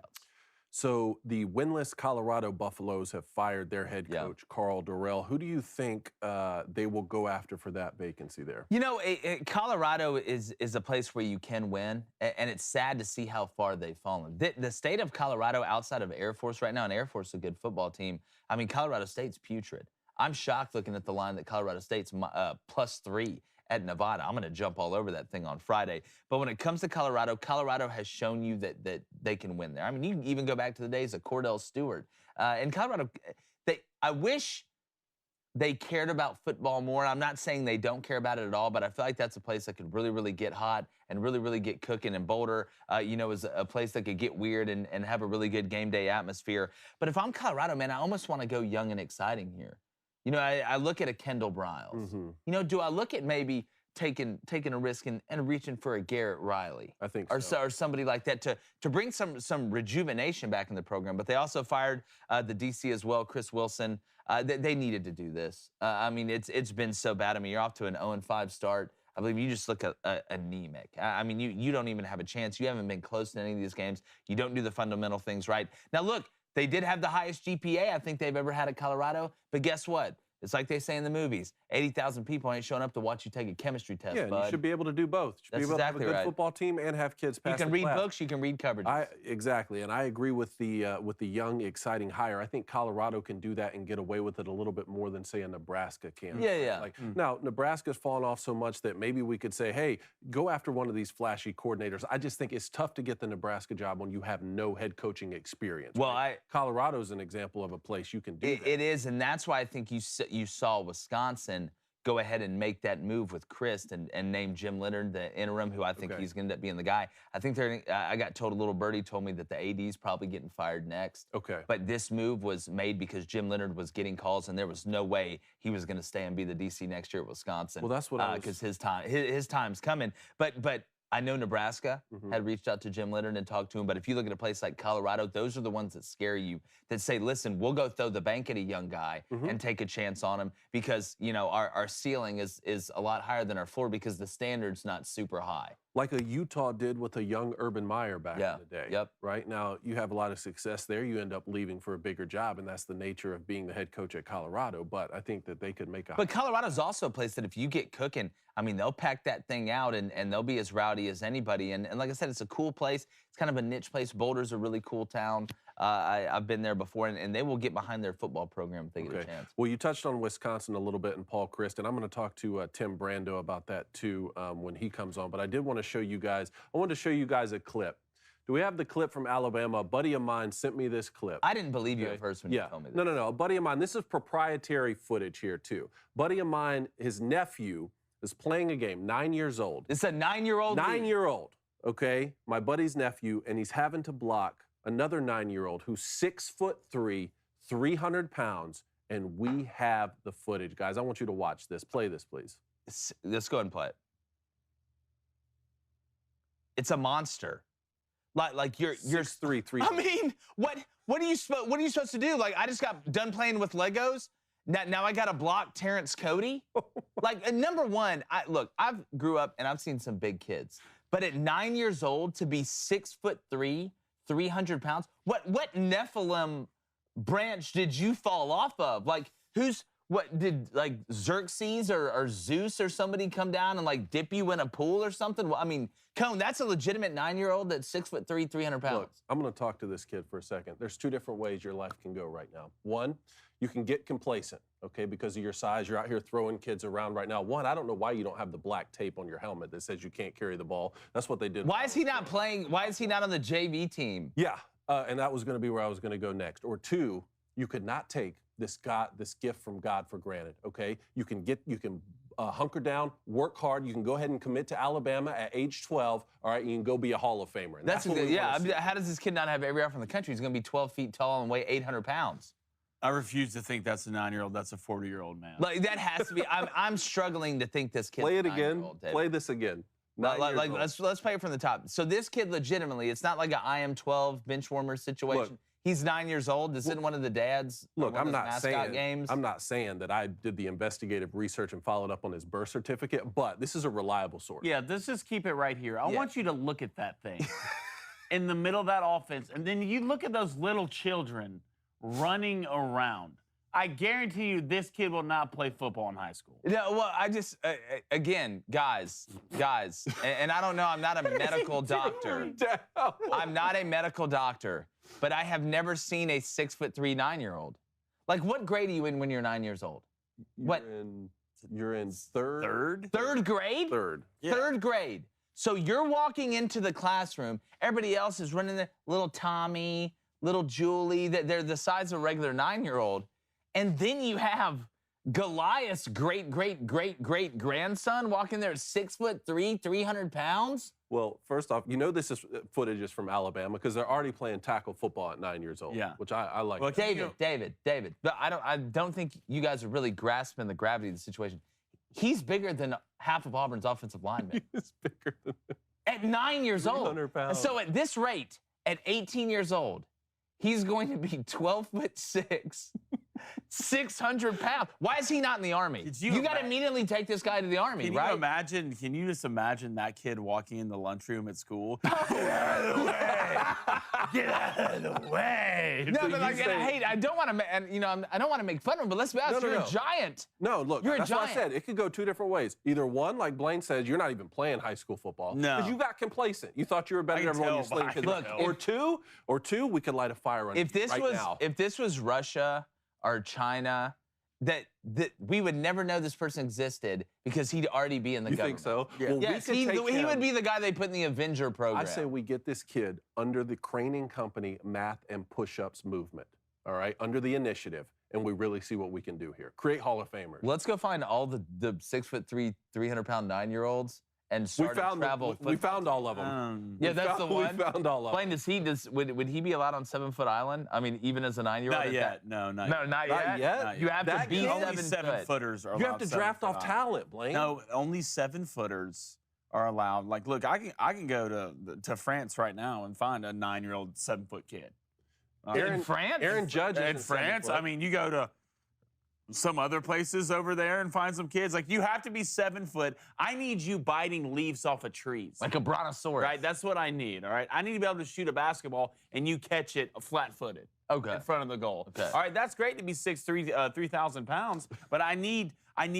Speaker 2: So the winless Colorado Buffaloes have fired their head coach, Carl Dorrell. Who do you think they will go after for that vacancy there?
Speaker 1: You know, Colorado is a place where you can win, and it's sad to see how far they've fallen. The state of Colorado outside of Air Force right now, and Air Force is a good football team. I mean, Colorado State's putrid. I'm shocked looking at the line that Colorado State's +3 at Nevada. I'm going to jump all over that thing on Friday. But when it comes to Colorado, Colorado has shown you that they can win there. I mean, you can even go back to the days of Cordell Stewart. And Colorado, I wish they cared about football more. I'm not saying they don't care about it at all, but I feel like that's a place that could really, really get hot and really, really get cooking. And Boulder, is a place that could get weird and have a really good game day atmosphere. But if I'm Colorado, man, I almost want to go young and exciting here. You know, I look at a Kendall Briles.
Speaker 2: Mm-hmm.
Speaker 1: You know, do I look at maybe taking a risk and reaching for a Garrett Riley?
Speaker 2: I think
Speaker 1: or
Speaker 2: so.
Speaker 1: Or somebody like that to bring some rejuvenation back in the program. But they also fired the DC as well, Chris Wilson. They needed to do this. I mean, it's been so bad. I mean, you're off to an 0-5 start. I believe you just look anemic. I mean, you don't even have a chance. You haven't been close to any of these games. You don't do the fundamental things right. Now, look, they did have the highest GPA I think they've ever had at Colorado, but guess what? It's like they say in the movies, 80,000 people ain't showing up to watch you take a chemistry test,
Speaker 2: Yeah,
Speaker 1: bud.
Speaker 2: you should be able to do both. You should
Speaker 1: That's
Speaker 2: be able
Speaker 1: exactly
Speaker 2: to have a good
Speaker 1: right.
Speaker 2: football team and have kids pass
Speaker 1: You can
Speaker 2: the
Speaker 1: read
Speaker 2: class.
Speaker 1: books, you can read coverages.
Speaker 2: Exactly, and I agree with the young, exciting hire. I think Colorado can do that and get away with it a little bit more than, say, a Nebraska can.
Speaker 1: Yeah.
Speaker 2: Now, Nebraska's fallen off so much that maybe we could say, hey, go after one of these flashy coordinators. I just think it's tough to get the Nebraska job when you have no head coaching experience.
Speaker 1: Well,
Speaker 2: right? Colorado's an example of a place you can do that.
Speaker 1: It is, and that's why I think you saw Wisconsin go ahead and make that move with Chryst and name Jim Leonard, the interim, who I think he's going to end up being the guy. I think I got told, a little birdie told me that the AD's probably getting fired next.
Speaker 2: Okay.
Speaker 1: But this move was made because Jim Leonard was getting calls, and there was no way he was going to stay and be the DC next year at Wisconsin.
Speaker 2: Well, that's what
Speaker 1: because his time's coming. But I know Nebraska had reached out to Jim Leonard and talked to him, but if you look at a place like Colorado, those are the ones that scare you, that say, listen, we'll go throw the bank at a young guy and take a chance on him because, our ceiling is a lot higher than our floor because the standard's not super high.
Speaker 2: Like a Utah did with a young Urban Meyer back in the day.
Speaker 1: Yep.
Speaker 2: Right? Now, you have a lot of success there. You end up leaving for a bigger job, and that's the nature of being the head coach at Colorado. But I think that they could make a...
Speaker 1: But Colorado's also a place that if you get cooking, I mean, they'll pack that thing out and they'll be as rowdy as anybody. And like I said, it's a cool place. It's kind of a niche place. Boulder's a really cool town. I've been there before, and they will get behind their football program if they get a chance.
Speaker 2: Well, you touched on Wisconsin a little bit and Paul Chryst, and I'm going to talk to Tim Brando about that too when he comes on. But I did want to show you guys, I wanted to show you guys a clip. Do we have the clip from Alabama? A buddy of mine sent me this clip.
Speaker 1: I didn't believe you at first when you told me this.
Speaker 2: No. A buddy of mine, this is proprietary footage here too. Buddy of mine, his nephew is playing a game, 9 years old.
Speaker 1: It's a 9-year-old?
Speaker 2: 9-year-old, okay? My buddy's nephew, and he's having to block another 9-year-old who's 6'3", 300 pounds, and we have the footage. Guys, I want you to watch this. Play this, please.
Speaker 1: Let's go ahead and play it. It's a monster. Like you're
Speaker 2: 6'3", 300.
Speaker 1: I mean, what are you supposed to do? Like, I just got done playing with Legos. Now I got to block Terrence Cody. Like, number one, I've grew up and I've seen some big kids, but at 9 years old to be 6'3", 300 pounds, what Nephilim branch did you fall off of? Like, what did, like, Xerxes or Zeus or somebody come down and, like, dip you in a pool or something? Well, I mean, Cone, that's a legitimate 9-year-old that's 6'3", 300 pounds.
Speaker 2: Look, I'm going to talk to this kid for a second. There's two different ways your life can go right now. One, you can get complacent, okay, because of your size. You're out here throwing kids around right now. One, I don't know why you don't have the black tape on your helmet that says you can't carry the ball. That's what they did.
Speaker 1: Why is he not playing? Why is he not on the JV team?
Speaker 2: Yeah, and that was going to be where I was going to go next. Or two, you could not take this gift from God for granted, okay? You can hunker down, work hard. You can go ahead and commit to Alabama at age 12, all right? You can go be a Hall of Famer. And
Speaker 1: that's what I mean, how does this kid not have every offer in the country? He's going to be 12 feet tall and weigh 800 pounds.
Speaker 3: I refuse to think that's a 9-year-old. That's a 40-year-old man.
Speaker 1: Like, that has to be. I'm struggling to think this kid.
Speaker 2: Play it again. Play this again.
Speaker 1: Let's play it from the top. So this kid, legitimately, it's not like an IM12 bench warmer situation.
Speaker 2: Look,
Speaker 1: he's 9 years old. Is in one of the dads?
Speaker 2: Look, I'm not
Speaker 1: mascot games.
Speaker 2: I'm not saying that I did the investigative research and followed up on his birth certificate, but this is a reliable source.
Speaker 3: Yeah, let's just keep it right here. I want you to look at that thing in the middle of that offense, and then you look at those little children running around. I guarantee you this kid will not play football in high school.
Speaker 1: No, well, I just, again, guys, and I don't know, I'm not a medical doctor. I'm not a medical doctor, but I have never seen a 6'3" 9-year-old. Like, what grade are you in when you're 9 years old?
Speaker 2: You're in third?
Speaker 1: Third grade?
Speaker 2: Third.
Speaker 3: Yeah.
Speaker 1: Third grade. So you're walking into the classroom, everybody else is running there, little Tommy, little Julie, they're the size of a regular 9-year-old. And then you have Goliath's great-great-great-great-grandson walking there at 6'3", 300 pounds?
Speaker 2: Well, first off, you know this is footage is from Alabama because they're already playing tackle football at 9 years old.
Speaker 3: Yeah.
Speaker 2: Which I like.
Speaker 3: Well,
Speaker 1: David. But I don't think you guys are really grasping the gravity of the situation. He's bigger than half of Auburn's offensive linemen.
Speaker 2: He's bigger than
Speaker 1: at 9 years old.
Speaker 2: 300 pounds.
Speaker 1: So at this rate, at 18 years old, he's going to be 12'6", 600 pounds. Why is he not in the Army? You got to immediately take this guy to the Army, right?
Speaker 3: Can you just imagine that kid walking in the lunchroom at school?
Speaker 1: Get out of the way! Get out of the way! No, but like, I don't want to, I don't want to make fun of him, but let's be honest, you're a giant.
Speaker 2: No, look,
Speaker 1: you're
Speaker 2: that's
Speaker 1: a giant.
Speaker 2: what I said. It could go two different ways. Either one, like Blaine says, you're not even playing high school football.
Speaker 3: No.
Speaker 2: Because you got complacent. You thought you were better than everyone you sleep.
Speaker 1: Look,
Speaker 2: or two, we could light a fire on
Speaker 1: if this
Speaker 2: right
Speaker 1: was
Speaker 2: now.
Speaker 1: If this was Russia or China, that we would never know this person existed because he'd already be in the government.
Speaker 2: You think so?
Speaker 3: Yeah.
Speaker 2: Well,
Speaker 1: Yes, he would be the guy they put in the Avenger program.
Speaker 2: I say we get this kid under the Craning Company math and push-ups movement, all right, under the initiative, and we really see what we can do here. Create Hall of Famers.
Speaker 1: Let's go find all the 6'3", 300-pound 9-year-olds and start to travel.
Speaker 2: We found all of them.
Speaker 1: Yeah, that's the one.
Speaker 2: We found all of them.
Speaker 1: Blaine, would he be allowed on 7 Foot Island? I mean, even as a 9-year-old?
Speaker 3: Not yet. No, not yet.
Speaker 1: Not yet?
Speaker 3: Not
Speaker 1: You
Speaker 3: yet.
Speaker 1: have to be
Speaker 3: only
Speaker 1: 7
Speaker 3: footers are allowed.
Speaker 2: You have to draft off
Speaker 3: 7 foot
Speaker 2: talent, Blaine.
Speaker 3: No, only 7-footers are allowed. Like, look, I can go to France right now and find a 9-year-old 7-foot kid.
Speaker 1: In France?
Speaker 2: Aaron Judge
Speaker 3: in France. I mean, you go to some other places over there and find some kids. Like, you have to be 7 foot. I need you biting leaves off of trees.
Speaker 1: Like a brontosaurus.
Speaker 3: Right? That's what I need, all right? I need to be able to shoot a basketball and you catch it flat-footed.
Speaker 1: Okay.
Speaker 3: In front of the goal.
Speaker 1: Okay.
Speaker 3: All right, that's great to be 6'3", 3,000 pounds, but I need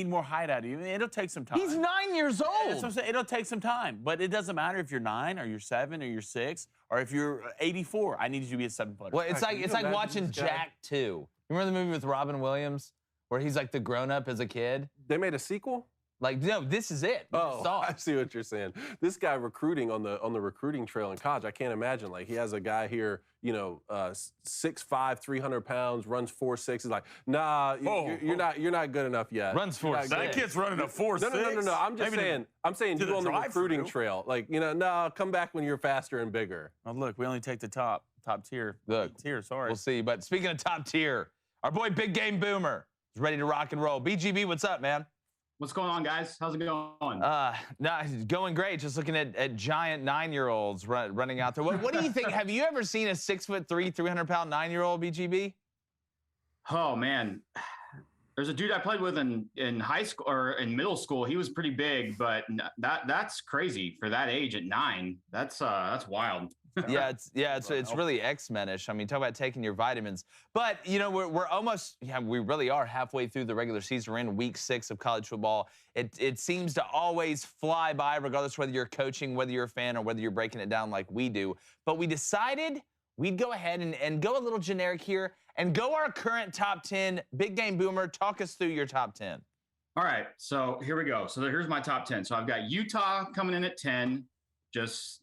Speaker 3: more height out of you. It'll take some time.
Speaker 1: He's 9 years old.
Speaker 3: That's what I'm saying. It'll take some time, but it doesn't matter if you're 9 or you're 7 or you're 6 or if you're 84. I need you to be a 7-footer.
Speaker 1: Well, it's like watching Jack 2. Remember the movie with Robin Williams where he's like the grown-up as a kid?
Speaker 2: They made a sequel?
Speaker 1: Like, no, this is it.
Speaker 2: I see what you're saying. This guy recruiting on the recruiting trail in college, I can't imagine. Like, he has a guy here, 6'5", 300 pounds, runs 4'6". He's like, nah, you're not good enough yet.
Speaker 1: Runs 4'6".
Speaker 3: That kid's running a 4'6".
Speaker 2: No. I'm saying you on the recruiting trail. Like, no, come back when you're faster and bigger.
Speaker 3: Oh, look, we only take the top tier.
Speaker 1: Look,
Speaker 3: tier. Sorry.
Speaker 1: We'll see. But speaking of top tier, our boy Big Game Boomer is ready to rock and roll. BGB, what's up, man?
Speaker 4: What's going on, guys? How's it going?
Speaker 1: No, going great. Just looking at giant 9-year-olds running out there. What do you think? Have you ever seen a 6'3", 300-pound 9-year-old, BGB?
Speaker 4: Oh man, there's a dude I played with in high school or in middle school. He was pretty big, but that's crazy for that age at 9. That's wild.
Speaker 1: It's really X-Men-ish. I mean, talk about taking your vitamins. But, we're almost, we really are halfway through the regular season. We're in week 6 of college football. It seems to always fly by, regardless whether you're coaching, whether you're a fan, or whether you're breaking it down like we do. But we decided we'd go ahead and go a little generic here and go our current top 10. Big Game Boomer, talk us through your top 10.
Speaker 4: All right, so here we go. So here's my top 10. So I've got Utah coming in at 10.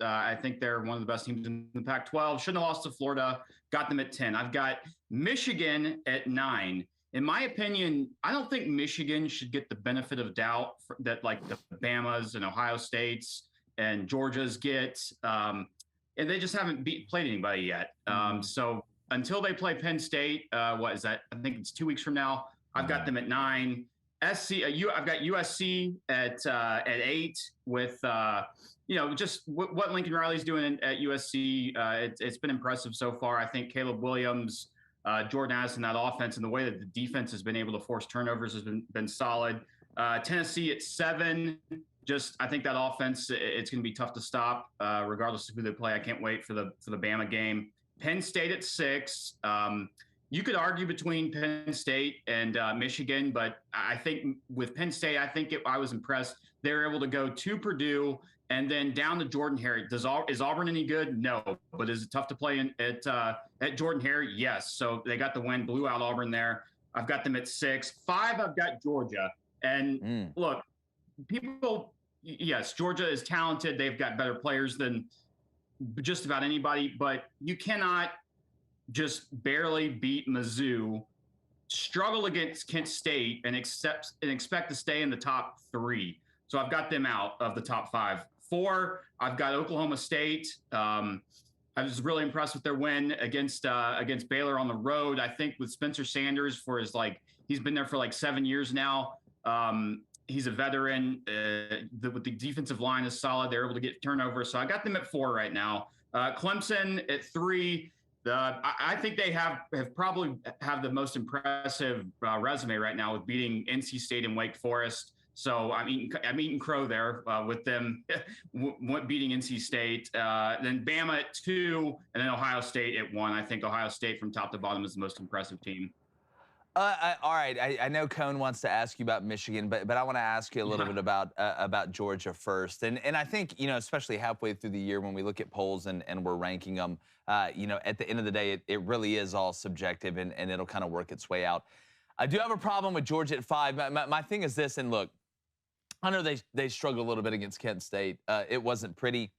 Speaker 4: I think they're one of the best teams in the Pac-12. Shouldn't have lost to Florida. Got them at 10. I've got Michigan at 9. In my opinion, I don't think Michigan should get the benefit of doubt that like the Bamas and Ohio States and Georgia's get. And they just haven't played anybody yet. So until they play Penn State, what is that? I think it's 2 weeks from now. I've got them at 9. I've got USC at 8 with just what Lincoln Riley's doing at USC. It's been impressive so far. I think Caleb Williams, Jordan Addison, that offense, and the way that the defense has been able to force turnovers has been solid. Tennessee at 7. I think that offense, it's going to be tough to stop, regardless of who they play. I can't wait for the Bama game. Penn State at 6. You could argue between Penn State and Michigan, but I think with Penn State, I was impressed. They were able to go to Purdue and then down to Jordan-Hare. Is Auburn any good? No, but is it tough to play at Jordan-Hare? Yes. So they got the win, blew out Auburn there. I've got them at 6. 5, I've got Georgia. And look, yes, Georgia is talented. They've got better players than just about anybody, but you cannot just barely beat Mizzou, struggle against Kent State, and expect to stay in the top 3. So I've got them out of the top 5. 4, I've got Oklahoma State. I was really impressed with their win against Baylor on the road. I think with Spencer Sanders he's been there for 7 years now. He's a veteran. The defensive line is solid. They're able to get turnovers. So I got them at 4 right now. Clemson at 3. I think they probably have the most impressive resume right now with beating NC State and Wake Forest. So I'm eating crow there with them beating NC State. Then Bama at 2, and then Ohio State at 1. I think Ohio State from top to bottom is the most impressive team.
Speaker 1: All right, I know Cone wants to ask you about Michigan, but I want to ask you a little bit about Georgia first. And I think, especially halfway through the year when we look at polls and we're ranking them, at the end of the day, it really is all subjective and it'll kind of work its way out. I do have a problem with Georgia at 5. My thing is this, and look, I know they struggled a little bit against Kent State. It wasn't pretty.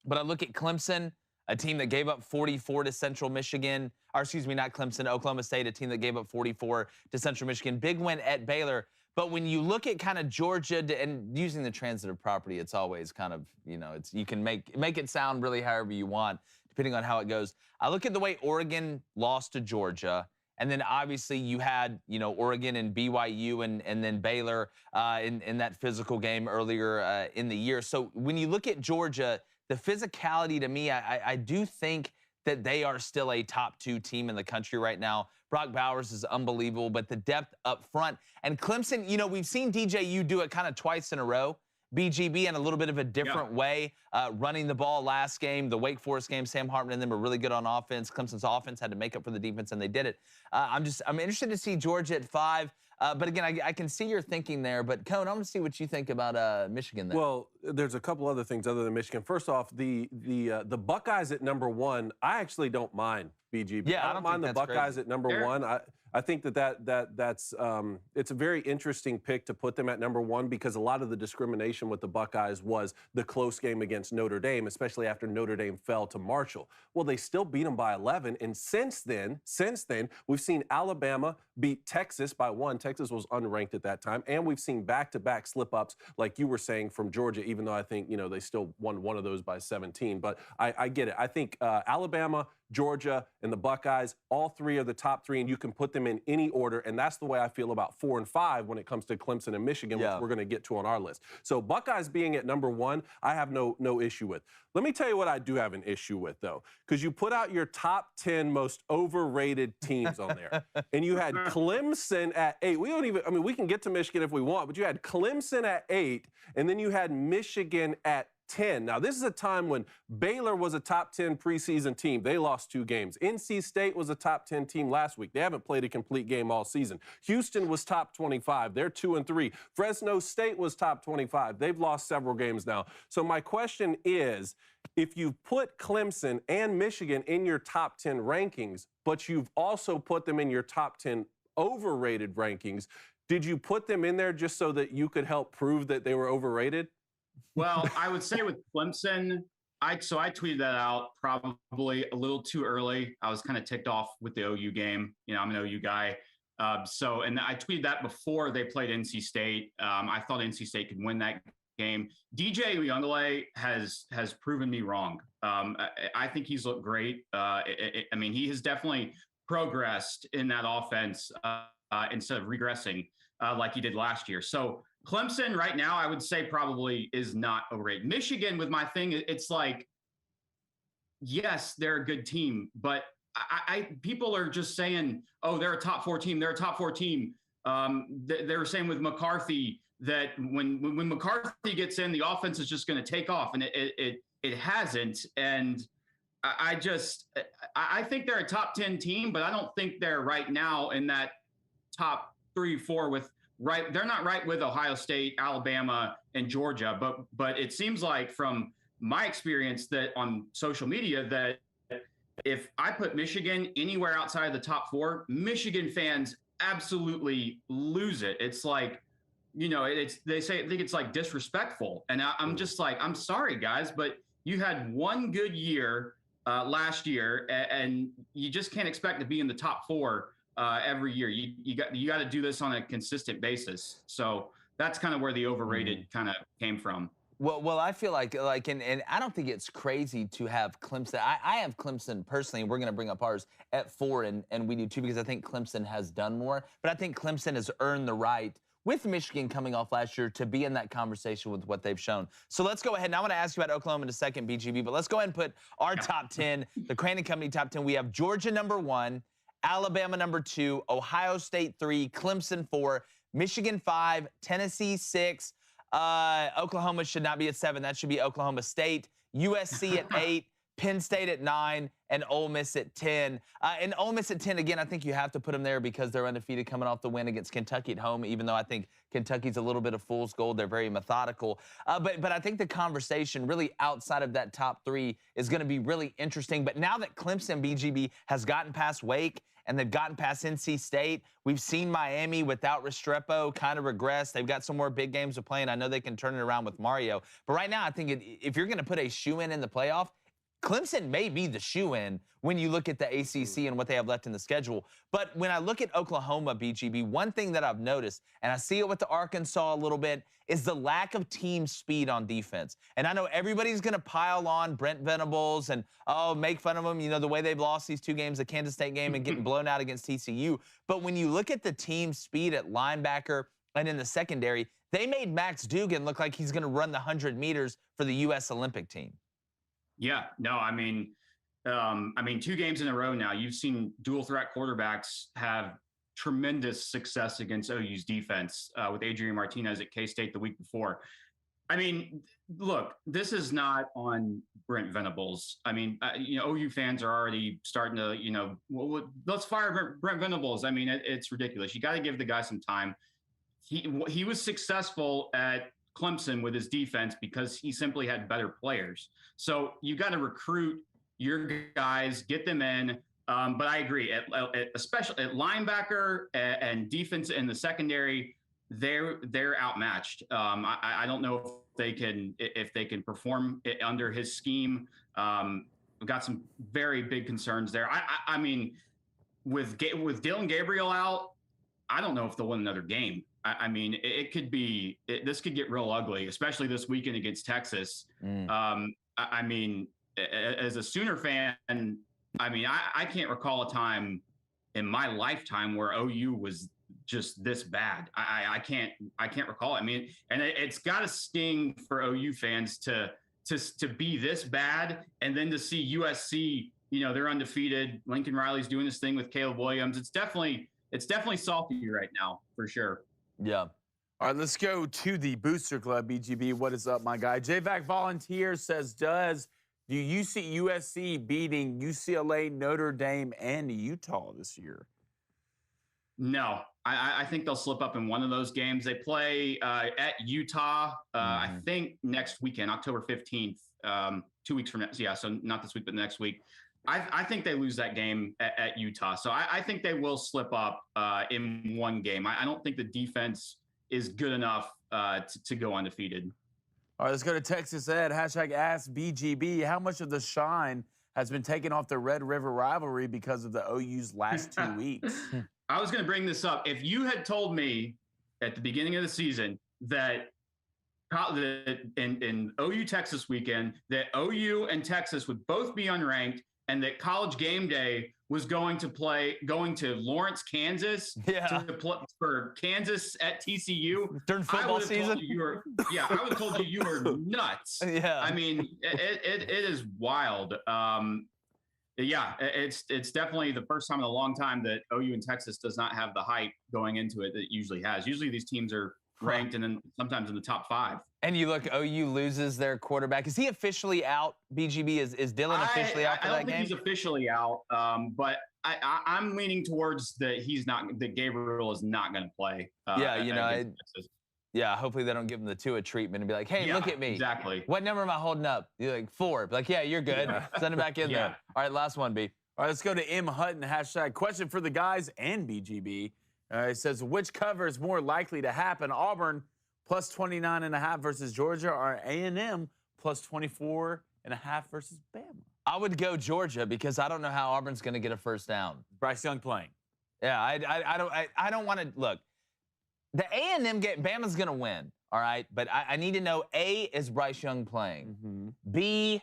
Speaker 1: But I look at Clemson, a team that gave up 44 to Central Michigan. Or excuse me, not Clemson, Oklahoma State, a team that gave up 44 to Central Michigan. Big win at Baylor. But when you look at kind of Georgia and using the transitive property, it's always kind of, you can make it sound really however you want, depending on how it goes. I look at the way Oregon lost to Georgia. And then obviously you had, Oregon and BYU and then Baylor in that physical game earlier in the year. So when you look at Georgia, the physicality to me, I do think that they are still a top 2 team in the country right now. Brock Bowers is unbelievable, but the depth up front. And Clemson, we've seen DJU do it kind of twice in a row. BGB in a little bit of a different way, running the ball last game. The Wake Forest game, Sam Hartman and them were really good on offense. Clemson's offense had to make up for the defense, and they did it. I'm interested to see Georgia at 5. But again, I can see your thinking there. But Cone, I want to see what you think about Michigan there.
Speaker 2: Well, there's a couple other things other than Michigan. First off, the Buckeyes at number 1, I actually don't mind BGB.
Speaker 1: Yeah,
Speaker 2: I don't mind the Buckeyes
Speaker 1: crazy.
Speaker 2: at number 1. I think that's it's a very interesting pick to put them at number 1 because a lot of the discrimination with the Buckeyes was the close game against Notre Dame, especially after Notre Dame fell to Marshall. Well, they still beat them by 11, and since then, we've seen Alabama beat Texas by 1. Texas was unranked at that time, and we've seen back-to-back slip-ups, like you were saying, from Georgia, even though I think, they still won one of those by 17. But I get it. I think Alabama, Georgia, and the Buckeyes, all 3 are the top 3, and you can put them in any order, and that's the way I feel about 4 and 5 when it comes to Clemson and Michigan, which we're going to get to on our list. So Buckeyes being at number 1, I have no issue with. Let me tell you what I do have an issue with, though, because you put out your top 10 most overrated teams on there, and you had Clemson at 8. We can get to Michigan if we want, but you had Clemson at 8, and then you had Michigan at 10. Now, this is a time when Baylor was a top 10 preseason team. They lost 2 games. NC State was a top 10 team last week. They haven't played a complete game all season. Houston was top 25. They're 2-3. Fresno State was top 25. They've lost several games now. So my question is, if you put Clemson and Michigan in your top 10 rankings, but you've also put them in your top 10 overrated rankings, did you put them in there just so that you could help prove that they were overrated?
Speaker 4: Well, I would say with Clemson, I tweeted that out probably a little too early. I was kind of ticked off with the OU game. I'm an OU guy. And I tweeted that before they played NC State. I thought NC State could win that game. DJ Uyunglele has proven me wrong. I think he's looked great. He has definitely progressed in that offense instead of regressing. like he did last year. So Clemson right now, I would say probably is not overrated. Michigan with my thing, it's like, yes, they're a good team, but people are just saying, oh, they're a top 4 team. They're a top 4 team. They were saying with McCarthy that when McCarthy gets in, the offense is just going to take off, and it hasn't. And I think they're a top 10 team, but I don't think they're right now in that top 3, 4 with right. They're not right with Ohio State, Alabama, and Georgia. But it seems like from my experience that on social media that if I put Michigan anywhere outside of the top 4, Michigan fans absolutely lose it. It's like, I think it's like disrespectful. And I'm just like, I'm sorry, guys, but you had one good year last year, and you just can't expect to be in the top 4 every year. You got to do this on a consistent basis. So that's kind of where the overrated kind of came from.
Speaker 1: Well, I feel like, and I don't think it's crazy to have Clemson. I have Clemson personally, and we're going to bring up ours at 4, and we do too, because I think Clemson has done more. But I think Clemson has earned the right, with Michigan coming off last year, to be in that conversation with what they've shown. So let's go ahead. Now I want to ask you about Oklahoma in a second, BGB, but let's go ahead and put our top 10, the Crane & Company top 10. We have Georgia number 1, Alabama number 2, Ohio State 3, Clemson 4, Michigan 5, Tennessee 6, Oklahoma should not be at 7. That should be Oklahoma State. USC at 8. Penn State at 9. And Ole Miss at 10. And Ole Miss at 10, again, I think you have to put them there because they're undefeated coming off the win against Kentucky at home, even though I think Kentucky's a little bit of fool's gold. They're very methodical. But I think the conversation really outside of that top 3 is going to be really interesting. But now that Clemson, BGB, has gotten past Wake and they've gotten past NC State, we've seen Miami without Restrepo kind of regress. They've got some more big games to play, and I know they can turn it around with Mario. But right now, I think if you're going to put a shoe-in the playoff, Clemson may be the shoe-in when you look at the ACC and what they have left in the schedule. But when I look at Oklahoma, BGB, one thing that I've noticed, and I see it with the Arkansas a little bit, is the lack of team speed on defense. And I know everybody's going to pile on Brent Venables and, make fun of them, the way they've lost these 2 games, the Kansas State game and getting blown out against TCU. But when you look at the team speed at linebacker and in the secondary, they made Max Duggan look like he's going to run the 100 meters for the U.S. Olympic team.
Speaker 4: Yeah, no, I mean, 2 games in a row now, you've seen dual threat quarterbacks have tremendous success against OU's defense with Adrian Martinez at K-State the week before. I mean, look, this is not on Brent Venables. I mean, OU fans are already starting to, let's fire Brent Venables. I mean, it's ridiculous. You got to give the guy some time. He was successful at Clemson with his defense because he simply had better players. So you got to recruit your guys, get them in. But I agree, especially at linebacker and defense in the secondary, they're outmatched. I don't know if they can perform under his scheme. We've got some very big concerns there. I mean, with Dylan Gabriel out, I don't know if they'll win another game. I mean, this could get real ugly, especially this weekend against Texas. I mean, as a Sooner fan, I mean, I can't recall a time in my lifetime where OU was just this bad. I can't recall it. I mean, and it's got to sting for OU fans to be this bad, and then to see USC, they're undefeated. Lincoln Riley's doing this thing with Caleb Williams. It's definitely salty right now for sure.
Speaker 1: Yeah.
Speaker 3: All right, let's go to the Booster Club, BGB. What is up, my guy? JVac Volunteer says, do you see USC beating UCLA, Notre Dame, and Utah this year?
Speaker 4: No, I think they'll slip up in one of those games. They play at Utah, I think next weekend, October 15th, 2 weeks from now. Yeah, so not this week, but next week. I think they lose that game at Utah. So I think they will slip up in one game. I don't think the defense is good enough to go undefeated.
Speaker 3: All right, let's go to Texas Ed. Hashtag Ask BGB. How much of the shine has been taken off the Red River rivalry because of the OU's last 2 weeks?
Speaker 4: I was going to bring this up. If you had told me at the beginning of the season that in OU Texas weekend, that OU and Texas would both be unranked, and that College Game Day was going to Lawrence, Kansas, to play for Kansas at TCU
Speaker 1: during football season.
Speaker 4: I would have told you were nuts.
Speaker 1: Yeah,
Speaker 4: I mean, it is wild. It's definitely the first time in a long time that OU and Texas does not have the hype going into it that it usually has. Usually these teams are ranked and then sometimes in the top 5.
Speaker 1: And you look, OU loses their quarterback. Is he officially out? BGB, is Dylan officially out for that game?
Speaker 4: I don't think he's officially out, but I'm leaning towards that Gabriel is not going to play.
Speaker 1: Hopefully they don't give him the Tua treatment and be like, hey, look at me.
Speaker 4: Exactly.
Speaker 1: What number am I holding up? You're like 4. Like, yeah, you're good. Send him back in there. All right, last one, B.
Speaker 3: All right, let's go to M. Hutton, hashtag question for the guys and BGB. It says, which cover is more likely to happen? Auburn plus 29.5 versus Georgia, or A&M plus 24.5 versus Bama?
Speaker 1: I would go Georgia because I don't know how Auburn's going to get a first down.
Speaker 3: Bryce Young playing.
Speaker 1: Yeah, I don't want to look. The A&M game, Bama's going to win, all right? But I need to know, A, is Bryce Young playing?
Speaker 3: Mm-hmm.
Speaker 1: B,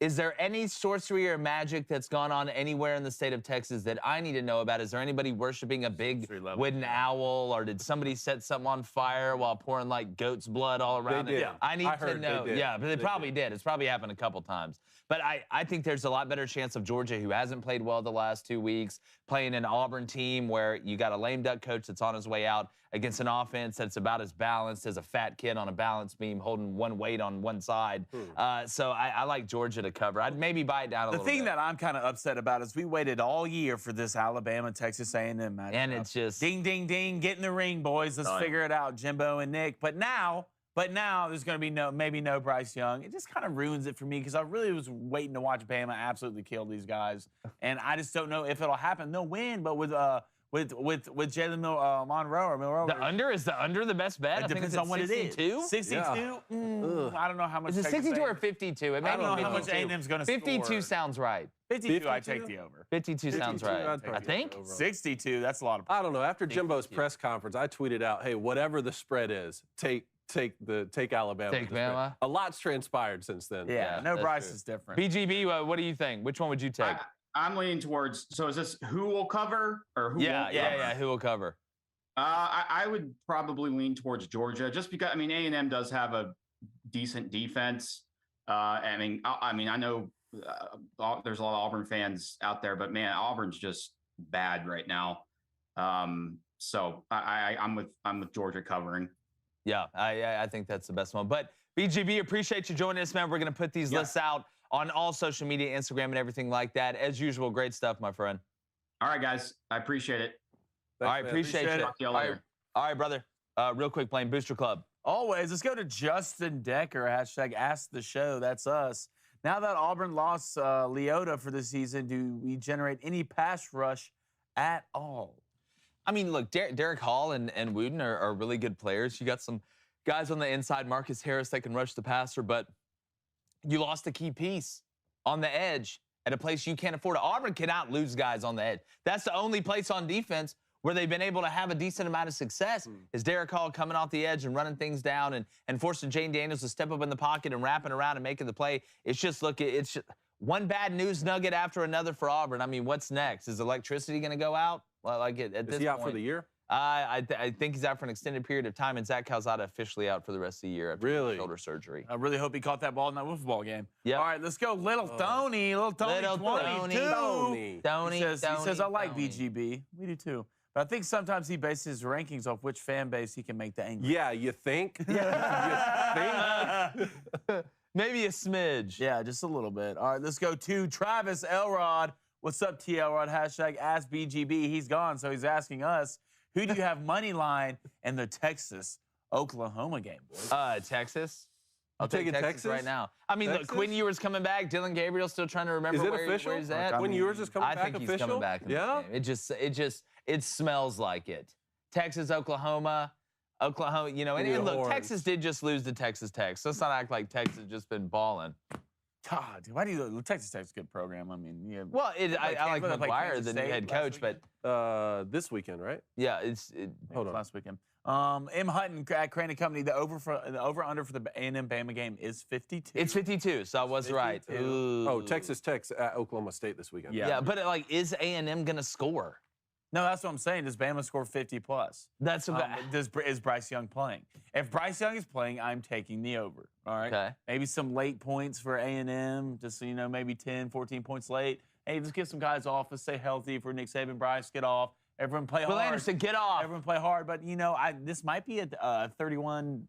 Speaker 1: is there any sorcery or magic that's gone on anywhere in the state of Texas that I need to know about? Is there anybody worshiping a big wooden owl, or did somebody set something on fire while pouring like goat's blood all around it?
Speaker 2: Yeah.
Speaker 1: I need to know. Yeah, but they probably did. It's probably happened a couple times. But I think there's a lot better chance of Georgia, who hasn't played well the last 2 weeks, playing an Auburn team where you got a lame duck coach that's on his way out against an offense that's about as balanced as a fat kid on a balance beam holding one weight on one side. So I like Georgia to cover. I'd maybe buy it down a little bit.
Speaker 3: The thing that I'm kind of upset about is we waited all year for this Alabama-Texas A&M matchup.
Speaker 1: And it's just...
Speaker 3: Ding, ding, ding, get in the ring, boys. Let's figure it out, Jimbo and Nick. But now there's going to be maybe no Bryce Young. It just kind of ruins it for me because I really was waiting to watch Bama absolutely kill these guys. And I just don't know if it'll happen. They'll win, but with Jalen Monroe.
Speaker 1: Is the under the best bet?
Speaker 3: It depends on what it is. 62?
Speaker 1: Yeah.
Speaker 3: I don't know how much.
Speaker 1: Is it 62 or 52?
Speaker 3: I don't know how much A&M's going to score.
Speaker 1: 52 sounds right.
Speaker 3: 52, I take the over.
Speaker 1: 52 sounds right. I think.
Speaker 3: 62, that's a lot of.
Speaker 2: I don't know. After Jimbo's press conference, I tweeted out, hey, whatever the spread is, take Alabama.
Speaker 1: Take Bama.
Speaker 2: A lot's transpired since then.
Speaker 3: Yeah, no Bryce is different.
Speaker 1: BGB, what do you think? Which one would you take?
Speaker 4: I'm leaning towards. So is this who will cover or who? Won't cover?
Speaker 1: Who will cover?
Speaker 4: I would probably lean towards Georgia, just because A&M does have a decent defense. I know there's a lot of Auburn fans out there, but man, Auburn's just bad right now. So I'm with Georgia covering.
Speaker 1: Yeah, I think that's the best one. But BGB, appreciate you joining us, man. We're going to put these lists out on all social media, Instagram, and everything like that. As usual, great stuff, my friend.
Speaker 4: All right, guys. I appreciate it.
Speaker 1: Thanks, all right, appreciate you.
Speaker 4: Talk to you later.
Speaker 1: All right, brother. Real quick, Blaine, Booster Club.
Speaker 3: Always. Let's go to Justin Decker, hashtag Ask the Show. That's us. Now that Auburn lost Leota for the season, do we generate any pass rush at all?
Speaker 1: I mean, look, Derek Hall and Wooden are really good players. You got some guys on the inside, Marcus Harris, that can rush the passer, but you lost a key piece on the edge at a place you can't afford. Auburn cannot lose guys on the edge. That's the only place on defense where they've been able to have a decent amount of success is Derek Hall coming off the edge and running things down and forcing Jane Daniels to step up in the pocket and wrapping around and making the play. It's just one bad news nugget after another for Auburn. I mean, what's next? Is electricity going to go out? Well, at this point,
Speaker 2: is he out for the year?
Speaker 1: I think he's out for an extended period of time, and Zach Calzada officially out for the rest of the year after shoulder surgery.
Speaker 3: I really hope he caught that ball in that football game.
Speaker 1: Yeah.
Speaker 3: All right, let's go, Little Tony. Little Tony 22. He says, I like BGB. We do too. But I think sometimes he bases his rankings off which fan base he can make the angry.
Speaker 2: Yeah, you think? You think?
Speaker 1: Maybe a smidge.
Speaker 3: Yeah, just a little bit. All right, let's go to Travis Elrod. What's up, T. Elrod? Hashtag AskBGB. He's gone, so he's asking us, who do you have money line in the Texas-Oklahoma game, boys?
Speaker 1: Texas. I'll take Texas right now. I mean,
Speaker 2: Texas?
Speaker 1: Look, Quinn Ewers coming back. Dylan Gabriel still trying to remember where he's at.
Speaker 2: Quinn Ewers is coming back
Speaker 1: official? I think he's coming back in this game. It smells like it. Texas, Oklahoma, and look, Texas did just lose to Texas Tech, so let's not act like Texas has just been balling.
Speaker 3: God, why do you Texas Tech's a good program? I mean, yeah.
Speaker 1: Well, I like McGuire, the new head coach, but
Speaker 2: this weekend, right?
Speaker 1: Yeah,
Speaker 3: hold on, last weekend. M. Hutton at Crane & Company, the over-under for the A&M Bama game is 52.
Speaker 1: It's 52, so I was right. Ooh.
Speaker 2: Oh, Texas Tech's at Oklahoma State this weekend.
Speaker 3: Yeah.
Speaker 1: Yeah, but like, is A&M gonna score?
Speaker 3: No, that's what I'm saying. Does Bama score 50 plus?
Speaker 1: That's about.
Speaker 3: Is Bryce Young playing? If Bryce Young is playing, I'm taking the over. All right.
Speaker 1: Okay.
Speaker 3: Maybe some late points for A&M, just so you know, maybe 10, 14 points late. Hey, let's get some guys off. Let's stay healthy for Nick Saban, Bryce. Get off. Everyone play
Speaker 1: Will
Speaker 3: hard.
Speaker 1: Anderson, get off.
Speaker 3: Everyone play hard. But, you know, this might be a 31-7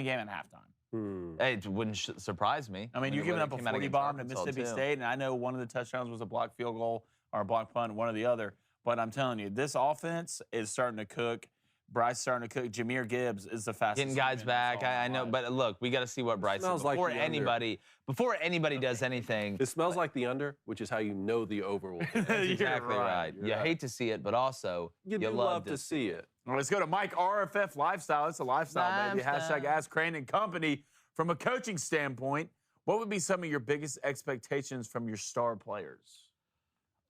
Speaker 3: game at halftime.
Speaker 1: Hey, it wouldn't surprise me.
Speaker 3: I mean, you're giving up a 40 bomb to Mississippi State, and I know one of the touchdowns was a blocked field goal or a blocked punt, one or the other. But I'm telling you, this offense is starting to cook. Bryce starting to cook. Jameer Gibbs is the fastest.
Speaker 1: Getting guys back. I know, but look, we got to see what Bryce does before anybody does anything.
Speaker 2: It smells like the under, which is how you know the over will.
Speaker 1: That's exactly right. You hate to see it, but also you love to
Speaker 2: see it.
Speaker 3: Well, let's go to Mike RFF Lifestyle. It's a lifestyle, baby. Hashtag Ask Crane & Company. From a coaching standpoint, what would be some of your biggest expectations from your star players?